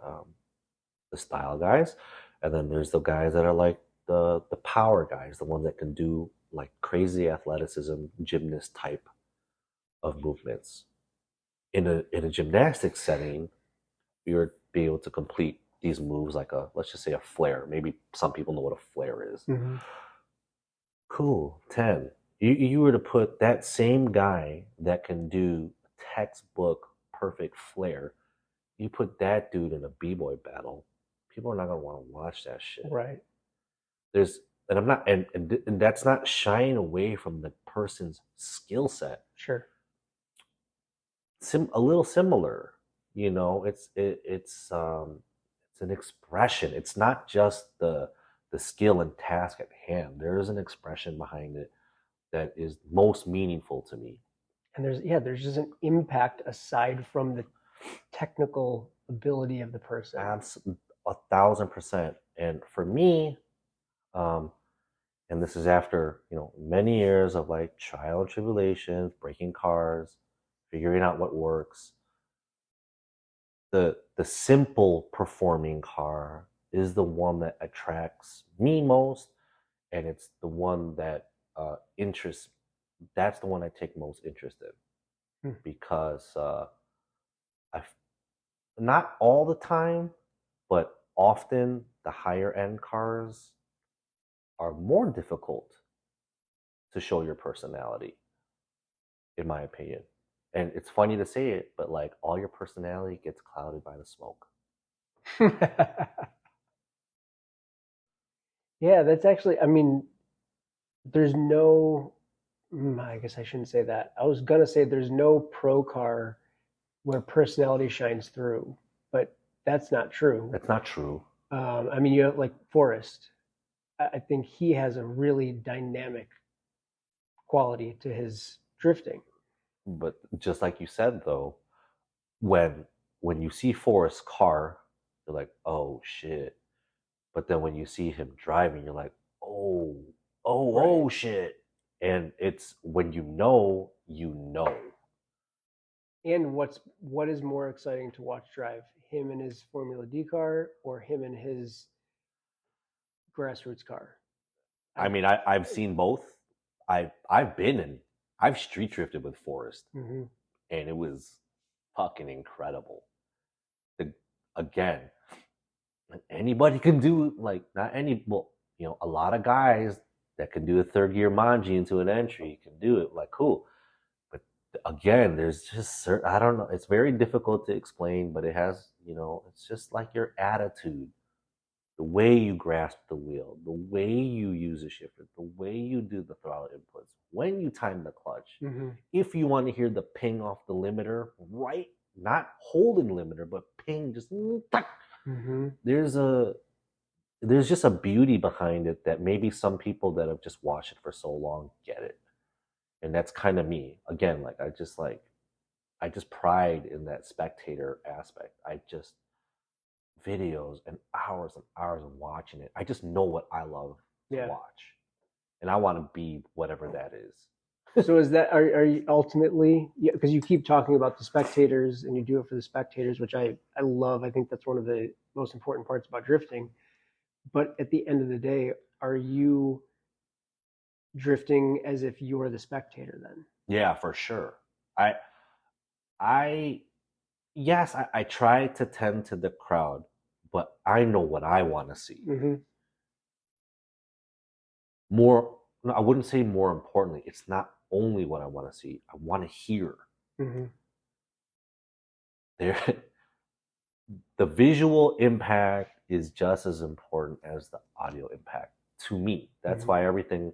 the style guys, and then there's the guys that are like the power guys, the ones that can do like crazy athleticism, gymnast type of movements. In a gymnastics setting, you're be able to complete these moves like a, let's just say, a flare. Maybe some people know what a flare is. Mm-hmm. Cool. 10. You were to put that same guy that can do textbook perfect flare, you put that dude in a b-boy battle, people are not gonna want to watch that shit. Right. There's and I'm not and that's not shying away from the person's skill set. Sure. A little similar, it's an expression. It's not just the skill and task at hand. There is an expression behind it that is most meaningful to me. And there's just an impact aside from the technical ability of the person. 1,000%. And for me, um, and this is after many years of like trial and tribulations, breaking cars, figuring out what works. The simple performing car is the one that attracts me most, and it's the one that interests. That's the one I take most interest in Hmm. because I not all the time, but often the higher end cars are more difficult to show your personality, in my opinion. And it's funny to say it, but like all your personality gets clouded by the smoke. Yeah, that's actually, I mean, there's no, I guess I shouldn't say that. I was going to say there's no pro car where personality shines through, but that's not true. That's not true. I mean, you have like Forrest. I think he has a really dynamic quality to his drifting. But just like you said, though, when when you see Forrest's car, you're like, oh shit. But then when you see him driving, you're like, oh, Right. oh shit. And it's when you know. And what is more exciting to watch drive? Him in his Formula D car or him in his grassroots car? I I mean, I've seen both. I've street drifted with Forrest, mhm. and it was fucking incredible. The Again, anybody can do, like, not any, well, a lot of guys that can do a third gear manji into an entry can do it, like, cool. But again, there's just certain, I don't know, it's very difficult to explain, but it has, it's just like your attitude, the way you grasp the wheel, the way you use a shifter, the way you do the throttle inputs, when you time the clutch. Mm-hmm. If you want to hear the ping off the limiter, right? Not holding limiter, but ping, just Mm-hmm. there's just a beauty behind it that maybe some people that have just watched it for so long get it. And that's kind of me. Again, I just pride in that spectator aspect. I just videos and hours of watching it. I just know what I love to Yeah. watch. And I want to be whatever that is. So is that are you ultimately, yeah, because you keep talking about the spectators and you do it for the spectators, which I love. I think that's one of the most important parts about drifting. But at the end of the day, are you drifting as if you're the spectator then? Yeah, for sure. I I yes, I try to tend to the crowd, but I know what I want to see. Mm-hmm. More, no, I wouldn't say more importantly, it's not only what I want to see, I want to hear. Mm-hmm. There the visual impact is just as important as the audio impact to me. That's why everything,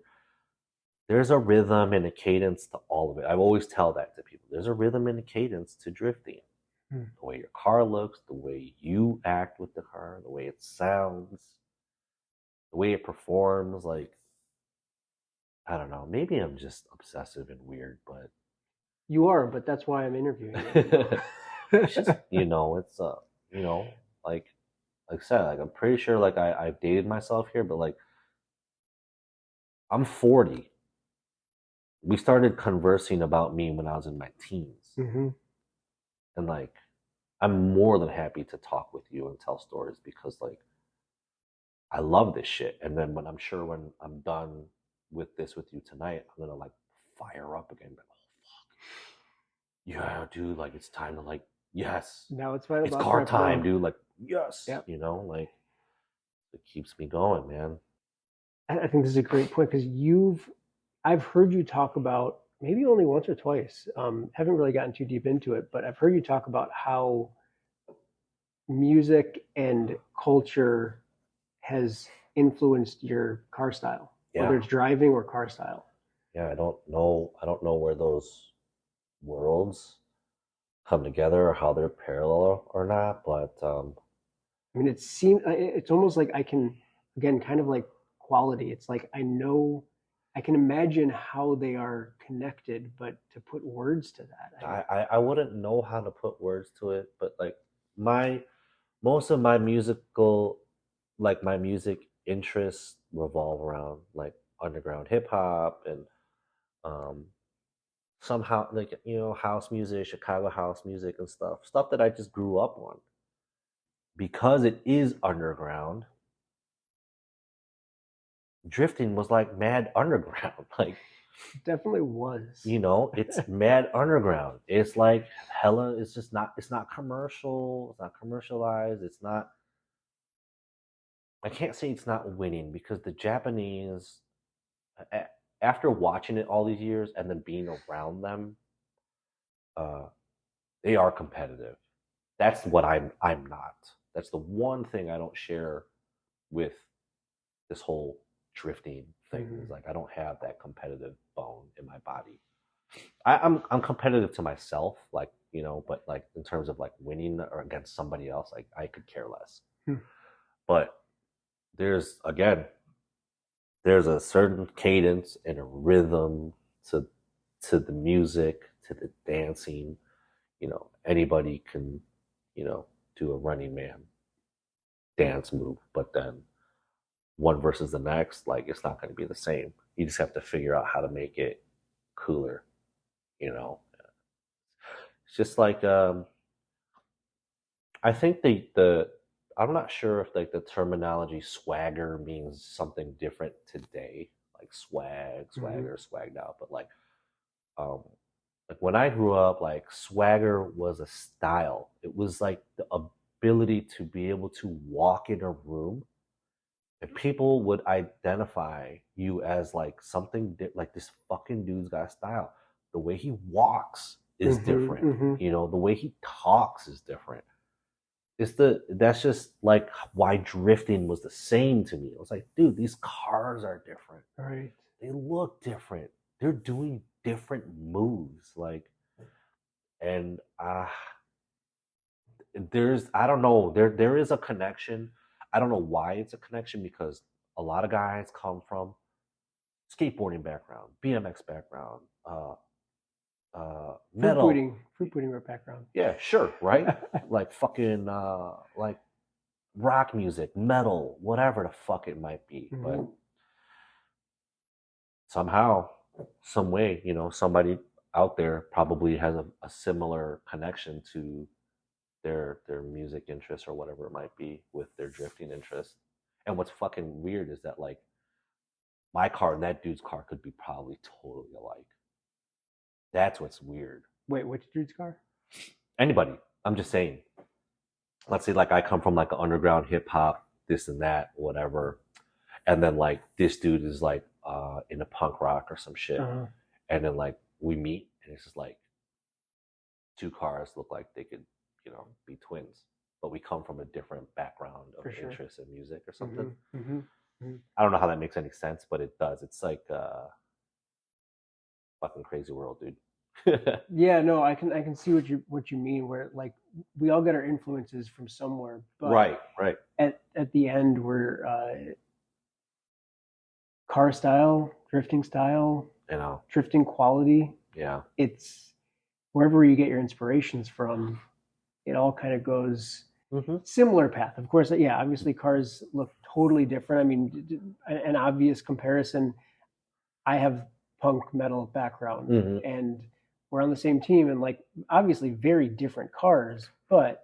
there's a rhythm and a cadence to all of it. I always tell that to people. There's a rhythm and a cadence to drifting. The way your car looks, the way you act with the car, the way it sounds, the way it performs. Like, I don't know. Maybe I'm just obsessive and weird, but You are, but that's why I'm interviewing it's just, it's like I said, like I'm pretty sure like I've dated myself here, but like I'm 40. We started conversing about me when I was in my teens. Mm-hmm. And like I'm more than happy to talk with you and tell stories because like I love this shit. And then when I'm done with this with you tonight, I'm gonna like fire up again. Like, oh fuck. Yeah, dude, like it's time to like, yes. Now it's fine It's about car wrap it time, up. dude. Like, yes. Yep. Like it keeps me going, man. I think this is a great point because I've heard you talk about maybe only once or twice. Haven't really gotten too deep into it, but I've heard you talk about how music and culture has influenced your car style, whether Yeah. it's driving or car style. Yeah, I don't know where those worlds come together or how they're parallel or not, but I mean, it's almost like I can, again, kind of like quality. It's like I can imagine how they are connected, but to put words to that, I wouldn't know how to put words to it, but like my most of my musical like my music interests revolve around like underground hip hop and um somehow like house music, Chicago house music and stuff that I just grew up on because it is underground. Drifting was like mad underground. Like, it definitely was. it's mad underground. It's like hella, it's not commercial, it's not commercialized, it's not, I can't say it's not winning because the Japanese, after watching it all these years and then being around them, uh, they are competitive. That's what I'm not. That's the one thing I don't share with this whole drifting thing. Is like I don't have that competitive bone in my body. I'm competitive to myself, like but like in terms of like winning or against somebody else, like I could care less. But there's again, there's a certain cadence and a rhythm to the music, to the dancing. Anybody can, do a Running Man dance move, but then one versus the next, like it's not going to be the same. You just have to figure out how to make it cooler. You know, it's just like I think the I'm not sure if like the terminology swagger means something different today, like swagger, swagged out, but um like when I grew up, like swagger was a style. It was like the ability to be able to walk in a room and people would identify you as like something like this fucking dude's got style. The way he walks is different. The way he talks is different. That's just like why drifting was the same to me. It was like, dude, these cars are different. Right. They look different. They're doing different moves. Like, and there's I don't know, there is a connection. I don't know why it's a connection because a lot of guys come from skateboarding background, BMX background, metal. Fruit puding background. Yeah, sure, right? Like fucking like rock music, metal, whatever the fuck it might be. But somehow, some way, somebody out there probably has a similar connection to their music interests or whatever it might be with their drifting interest. And what's fucking weird is that like my car and that dude's car could be probably totally alike. That's what's weird. Wait, which dude's car? Anybody. I'm just saying. Let's say like I come from like an underground hip hop, this and that, whatever. And then like this dude is like in a punk rock or some shit. And then like we meet and it's just like two cars look like they could, be twins. but we come from a different background of For sure. interest in music or something. Mm-hmm. Mm-hmm. I don't know how that makes any sense, but it does. It's like fucking crazy world, dude. Yeah, no, I can see what you mean. Where like we all get our influences from somewhere, but Right, right. at the end, we're car style, You know, drifting quality. yeah. It's wherever you get your inspirations from. It all kind of goes Mm-hmm. similar path. Of course, yeah, obviously cars look totally different. I mean, an obvious comparison. I have punk metal background, Mm-hmm. and we're on the same team, and like obviously very different cars, but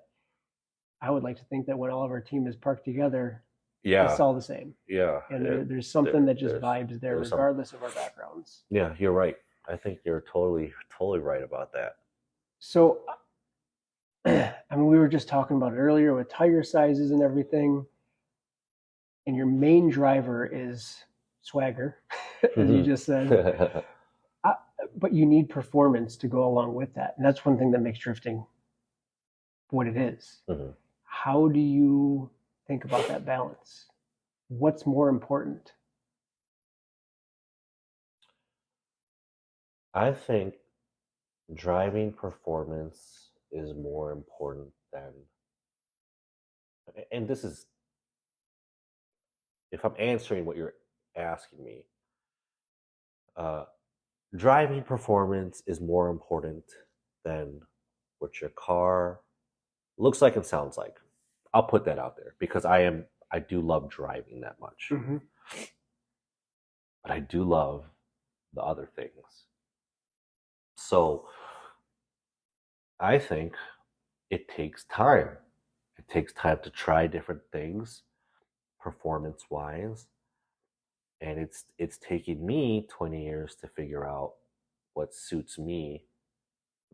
I would like to think that when all of our team is parked together, it's Yeah, all the same, yeah. and there's something that just vibes there, There's some. regardless of our backgrounds. Yeah, you're right. I think you're totally right about that. So, I mean, we were just talking about it earlier with tire sizes and everything, and your main driver is swagger, as you just said. Uh, but you need performance to go along with that, and that's one thing that makes drifting what it is. Mhm. How do you think about that balance? What's more important? I think driving performance is more important than, and this is, if I'm answering what you're asking me, uh, driving performance is more important than what your car looks like and sounds like. I'll put that out there because I do love driving that much, Mm-hmm. but I do love the other things. So I think it takes time. It takes time to try different things performance wise, and it's taken me 20 years to figure out what suits me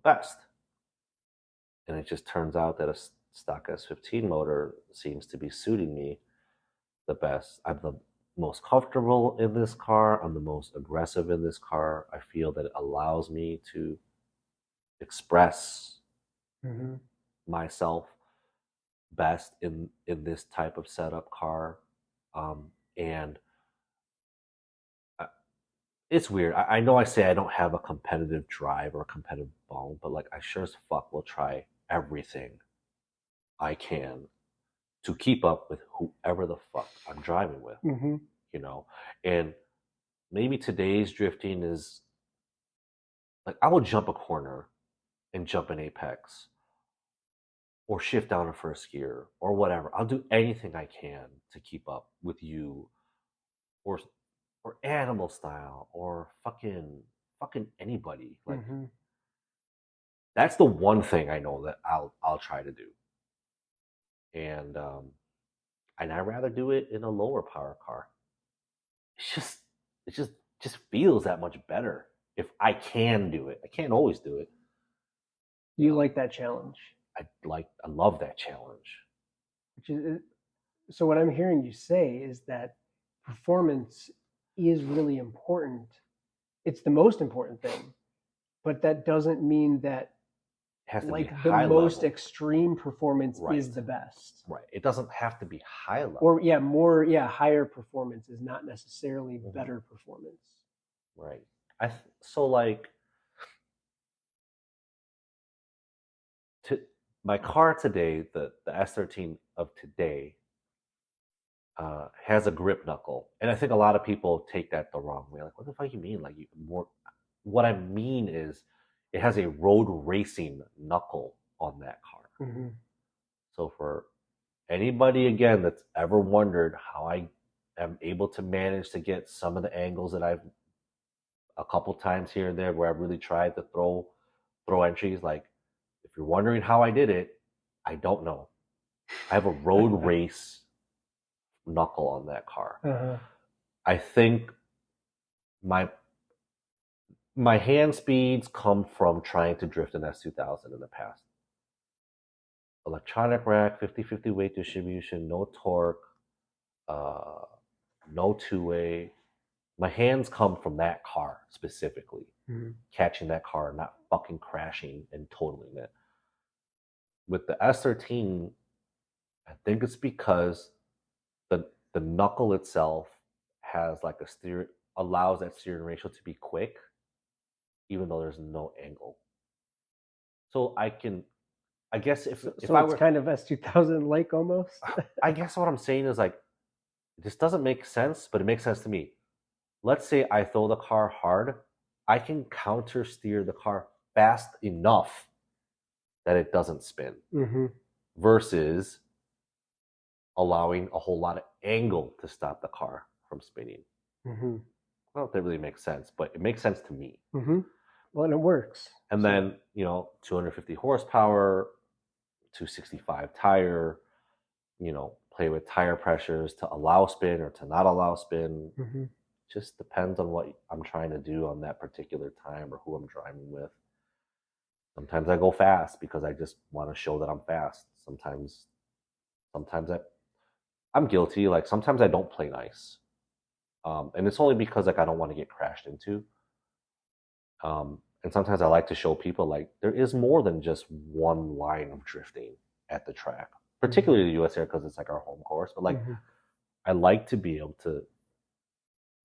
best. And it just turns out that a stock S15 motor seems to be suiting me the best. I'm the most comfortable in this car. I'm the most aggressive in this car. I feel that it allows me to express Mm-hmm. myself best in this type of setup car. And it's weird. I know I say I don't have a competitive drive or a competitive bone, but like I sure as fuck will try everything I can to keep up with whoever the fuck I'm driving with, Mm-hmm. you know? And maybe today's drifting is like I will jump a corner and jump an apex or shift down a first gear or whatever. I'll do anything I can to keep up with you or or animal style or fucking anybody. Like Mm-hmm. that's the one thing I know that I'll try to do. And I'd rather do it in a lower power car. It's just it just feels that much better if I can do it. I can't always do it. You like that challenge, I love that challenge. which is so. What I'm hearing you say is that performance is really important. It's the most important thing, but that doesn't mean that It has to be like the high most level. extreme performance Right. is the best. Right. It doesn't have to be high level. Or yeah, more yeah, higher performance is not necessarily better performance. Right. So like to my car today, the S13 of today, has a grip knuckle, and I think a lot of people take that the wrong way. Like, what the fuck you mean? Like, you more? What I mean is, it has a road racing knuckle on that car. Mm-hmm. So for anybody again that's ever wondered how I am able to manage to get some of the angles that I've a couple times here and there where I've really tried to throw entries, like if you're wondering how I did it, I don't know. I have a road race knuckle on that car. Uh-huh. I think my my hand speeds come from trying to drift an S2000 in the past. Electronic rack, 50-50 weight distribution, no torque, uh, no two-way. My hands come from that car specifically. Mm-hmm. Catching that car, not fucking crashing and totaling it. With the S13, I think it's because the knuckle itself has like a steer allows that steering ratio to be quick, even though there's no angle. So I guess if So I it's were, kind of S2000 like almost. I guess what I'm saying is like this doesn't make sense, but it makes sense to me. Let's say I throw the car hard, I can counter steer the car fast enough that it doesn't spin, Mm-hmm. versus allowing a whole lot of angle to stop the car from spinning. Mm-hmm. I don't know if that really makes sense, but it makes sense to me. Mm-hmm. Well, and it works. And So, then, 250 horsepower, 265 tire, play with tire pressures to allow spin or to not allow spin. mm-hmm. Just depends on what I'm trying to do on that particular time or who I'm driving with. Sometimes I go fast because I just want to show that I'm fast. Sometimes I'm guilty. Like sometimes I don't play nice, and it's only because like I don't want to get crashed into. And sometimes I like to show people like there is more than just one line of drifting at the track, particularly the US Air because it's like our home course. But like Mm-hmm. I like to be able to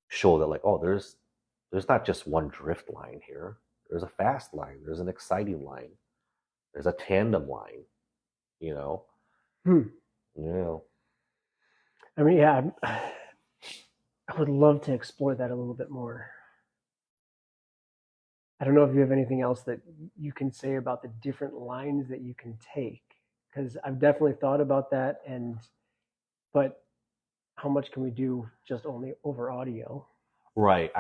show that like, oh, there's not just one drift line here. There's a fast line. There's an exciting line. There's a tandem line. You know, Hmm. yeah. I mean, yeah, I would love to explore that a little bit more. I don't know if you have anything else that you can say about the different lines that you can take, because I've definitely thought about that. But how much can we do just only over audio? Right.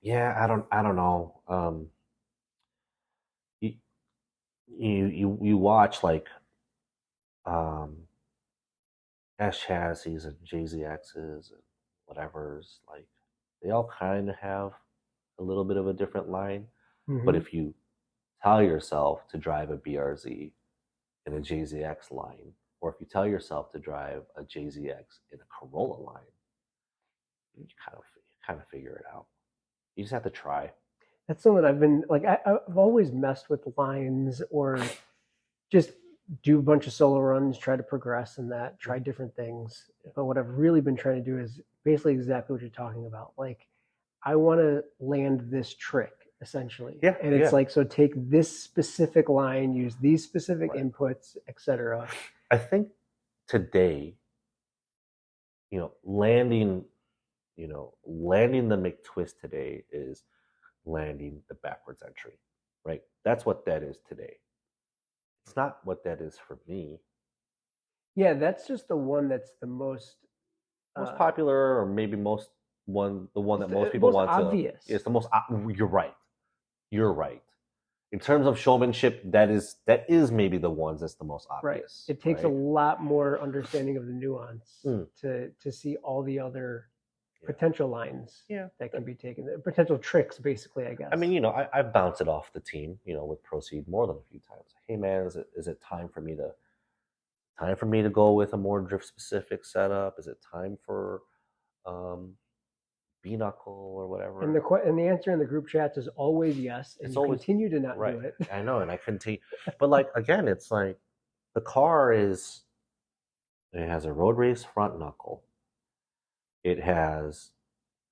Yeah. I don't know. You you watch like um S chassis and JZXs and whatever's like they all kind of have a little bit of a different line. But Mm-hmm. if you tell yourself to drive a BRZ in a JZX line, or if you tell yourself to drive a JZX in a Corolla line, you kind of figure it out. You just have to try. That's something I've been like. I've always messed with lines or just do a bunch of solo runs, try to progress in that, try different things. But what I've really been trying to do is basically exactly what you're talking about. Like, I want to land this trick essentially, Yeah, and it's yeah, like, so take this specific line, use these specific right. inputs, etc. I think today, you know, landing, landing the McTwist today is landing the backwards entry, right? That's what that is today. It's not what that is for me. Yeah, that's just the one that's the most Most uh, popular, or maybe the one it's that most the people most want to. obvious. It's the most. You're right. You're right. In terms of showmanship, that is maybe the ones that's the most Right. obvious, It takes a right? lot more understanding of the nuance Mm, to see all the other yeah, potential lines yeah. that can be taken, potential tricks, basically, I I mean, guess. I bounce it off the team, with Proceed more than a few times. Hey, man, is it time for me to go with a more drift specific setup? Is it time for um, B knuckle or And whatever? the answer in the group chats is always yes, and It's you always continue to not right. do it. I know, and I continue, but like again, it's like the car it has a road race front knuckle. It has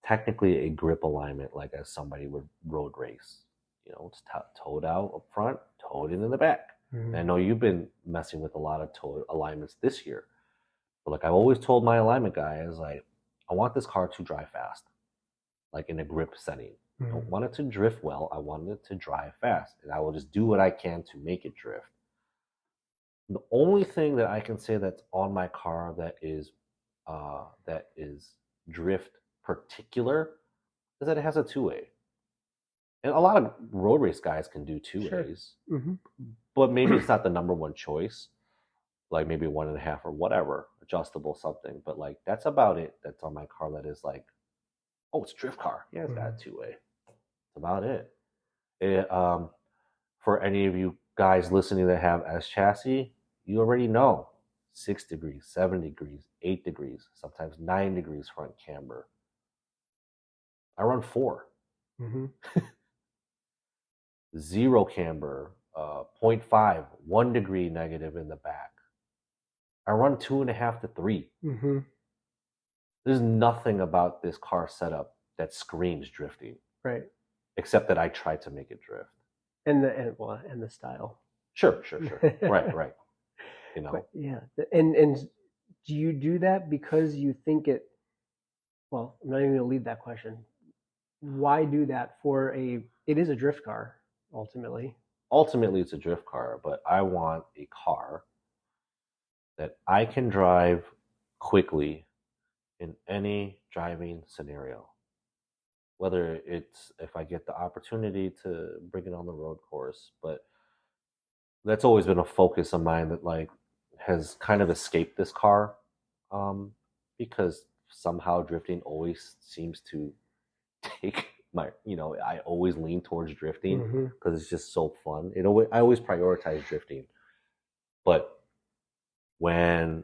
technically a grip alignment, like as somebody would road race. It's towed out up front, towed in the back. And I Mhm. know you've been messing with a lot of toe alignments this year, but like I've always told my alignment guy is like, I want this car to drive fast, like in a grip setting. I don't Mhm. want it to drift well. I want it to drive fast, and I will just do what I can to make it drift. The only thing that I can say that's on my car that is drift particular is that it has a two way. And a lot of road race guys can do two Sure. ways, Hmm. but maybe it's not the number one choice. Like maybe one and a half or whatever, adjustable something. But like that's about it. That's on my car. That is like, oh, it's a drift car. Yeah, it's got a Hmm. two way. That's about it. For any of you guys listening that have S chassis, you already know 6 degrees, 7 degrees, 8 degrees, sometimes 9 degrees front camber. I run four. Hmm. Zero camber, 0.5, 1 degree negative in the back. I run 2.5 to 3. Mm-hmm. There's nothing about this car setup that screams drifting, Right. except that I try to make it drift. And the style. Sure. Right. You know, But yeah, and do you do that because you think it? Well, I'm not even going to leave that question. Why do that for a? It is a drift car ultimately. ultimately it's a drift car, but I want a car that I can drive quickly in any driving scenario. Whether it's if I get the opportunity to bring it on the road course, but that's always been a focus of mine that like has kind of escaped this car, um, because somehow drifting always seems to take my, I always lean towards drifting Mm-hmm. because it's just so fun. I always prioritize drifting, but when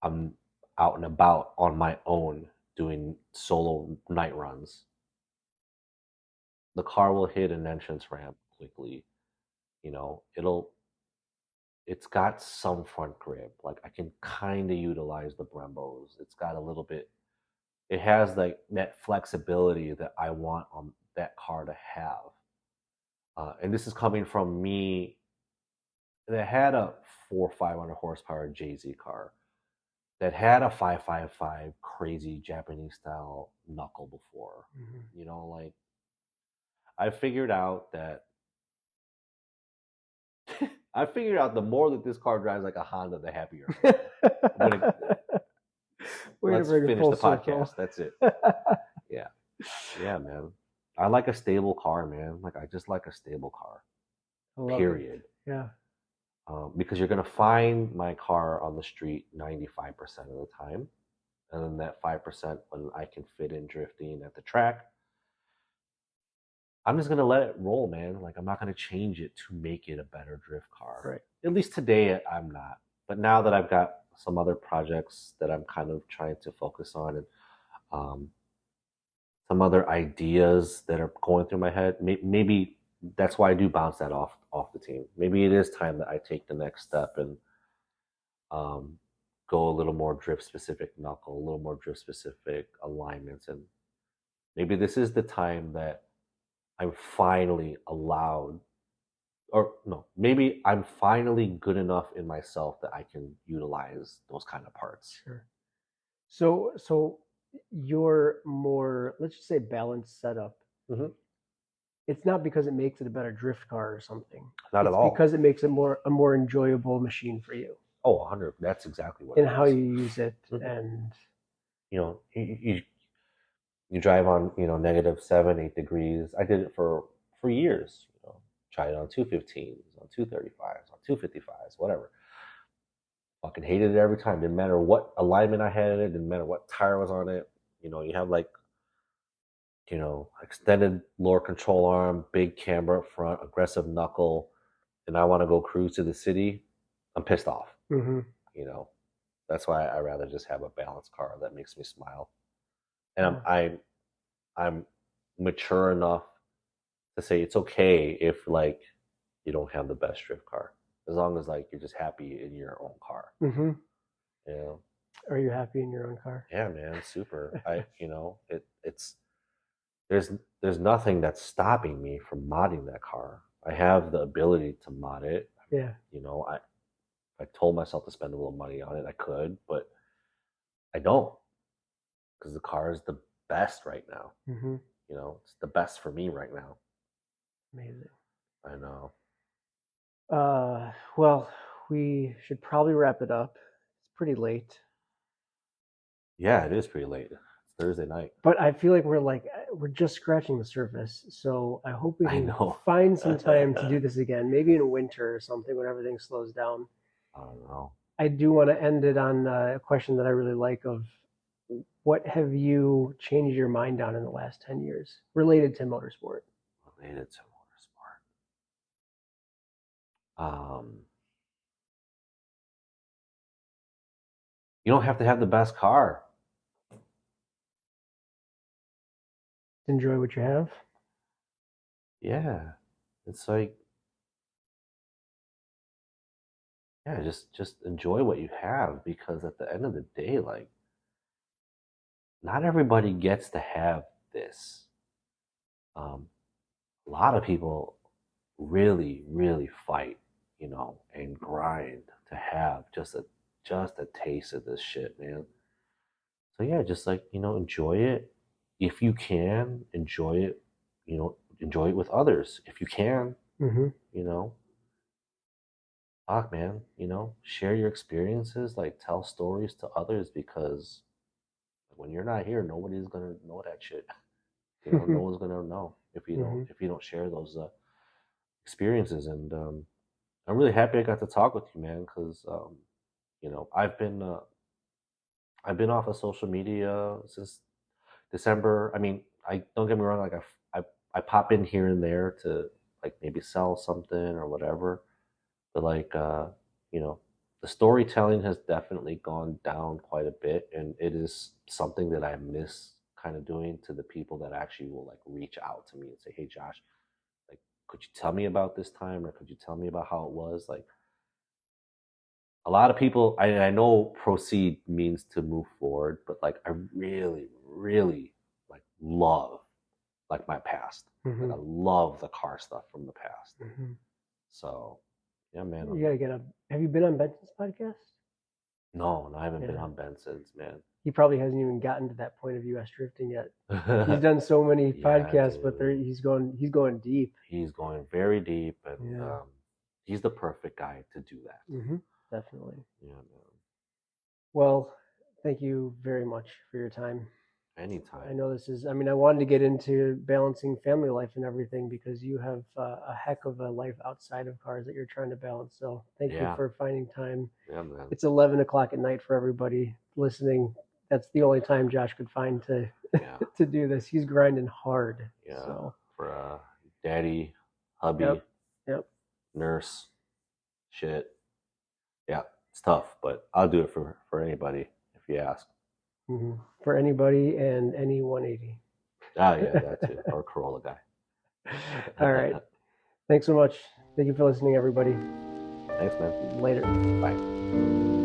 I'm out and about on my own doing solo night runs, the car will hit an entrance ramp quickly. It's got some front grip. Like I can kind of utilize the Brembos. It's got a little bit. It has like that flexibility that I want on that car to have. And this is coming from me that had a 4 500 horsepower JZ car that had a 555 crazy Japanese style knuckle before. Mm-hmm. Like I figured out that I figured out the more that this car drives like a Honda, the happier I am. When it, Way to let's bring it finish full the circle. podcast. That's it. Yeah. Yeah, man. I like a stable car, man. Like I just like a stable car. I love it. Period. Yeah. Because you're gonna find my car on the street 95% of the time, and then that 5% when I can fit in drifting at the track, I'm just gonna let it roll, man. Like I'm not gonna change it to make it a better drift car. Right. At least today, I'm not. But now that I've got some other projects that I'm kind of trying to focus on, and um, some other ideas that are going through my head, maybe that's why I do bounce that off the team. Maybe it is time that I take the next step and um, go a little more drift specific knuckle, a little more drift specific alignments, and maybe this is the time that I'm finally allowed, or no, maybe I'm finally good enough in myself that I can utilize those kind of parts. Sure. So your more, let's just say, balanced setup. Mm-hmm. It's not because it makes it a better drift car or something. Not at It's all. because it makes it a more enjoyable machine for you Oh, 100. That's exactly what in it how is. you use it. Mm-hmm. And You drive on -7, -8 degrees. I did it for years. Tried it on 215s, on 235s, on 255s, whatever. Fucking hated it every time. Didn't matter what alignment I had in it. Didn't matter what tire was on it. You have like extended lower control arm, big camber up front, aggressive knuckle, and I want to go cruise to the city. I'm pissed off. mm-hmm. You know, that's why I rather just have a balanced car that makes me smile. And Yeah. I'm mature enough to say it's okay if like you don't have the best drift car, as long as like you're just happy in your own car. Mm-hmm. You know, Are you happy in your own car? yeah, man, super. It's there's nothing that's stopping me from modding that car. I have the ability to mod it. Yeah. I told myself to spend a little money on it. I could, but I don't because the car is the best right now. Mm-hmm. It's the best for me right now. Amazing. I know. Well, we should probably wrap it up. It's pretty late, Yeah, it is pretty late. It's Thursday night. but I feel like we're just scratching the surface. So I hope we I can know. find some time to do this again, maybe in winter or something when everything slows down. I don't know. I do want to end it on a question that I really like of what have you changed your mind on in the last 10 years related to motorsport? Related to motorsport. You don't have to have the best car. Enjoy what you have. Yeah. It's like yeah, just enjoy what you have, because at the end of the day, like, not everybody gets to have this. Um, a lot of people really, really fight, and grind to have just a taste of this shit, man. So yeah, just like, enjoy it. If you can, enjoy it with others. If you can, Mm-hmm. you know, fuck, man, share your experiences, like tell stories to others, because when you're not here, nobody's gonna know that shit. No one's gonna know if you don't Mm-hmm. if you don't share those experiences. And I'm really happy I got to talk with you, man, because I've been off of social media since December. I mean, I don't get me wrong, like I pop in here and there to like maybe sell something or whatever, but like you know, the storytelling has definitely gone down quite a bit, and it is something that I miss kind of doing, to the people that actually will like reach out to me and say, "Hey, Josh, like, could you tell me about this time, or could you tell me about how it was?" Like, a lot of people, I know proceed means to move forward, but like I really, really like love like my past. Like Mm-hmm. I love the car stuff from the past. Mm-hmm. So yeah, man. You gotta get a. Have you been on Benson's podcast? No, I haven't been Yeah. on Benson's, man. He probably hasn't even gotten to that point of US drifting yet. He's done so many Yeah, podcasts, but dude. he's going deep. He's going very deep, and Yeah. he's the perfect guy to do that. Mm-hmm. Definitely. Yeah, man. Well, thank you very much for your time. I Anytime. know this is, I mean, I wanted to get into balancing family life and everything because you have a heck of a life outside of cars that you're trying to balance. So thank you Yeah. for finding time. Yeah, man. It's 11 o'clock at night for everybody listening. That's the only time Josh could find to Yeah. to do this. He's grinding hard. Yeah. So, For daddy, hubby, yep, yep. nurse, shit. Yeah, it's tough, but I'll do it for anybody if you ask. Mm-hmm. For anybody and any 180. Ah, yeah, that too. Or Corolla All right. guy. Thanks so much. Thank you for listening, everybody. Thanks, man. Later. Bye.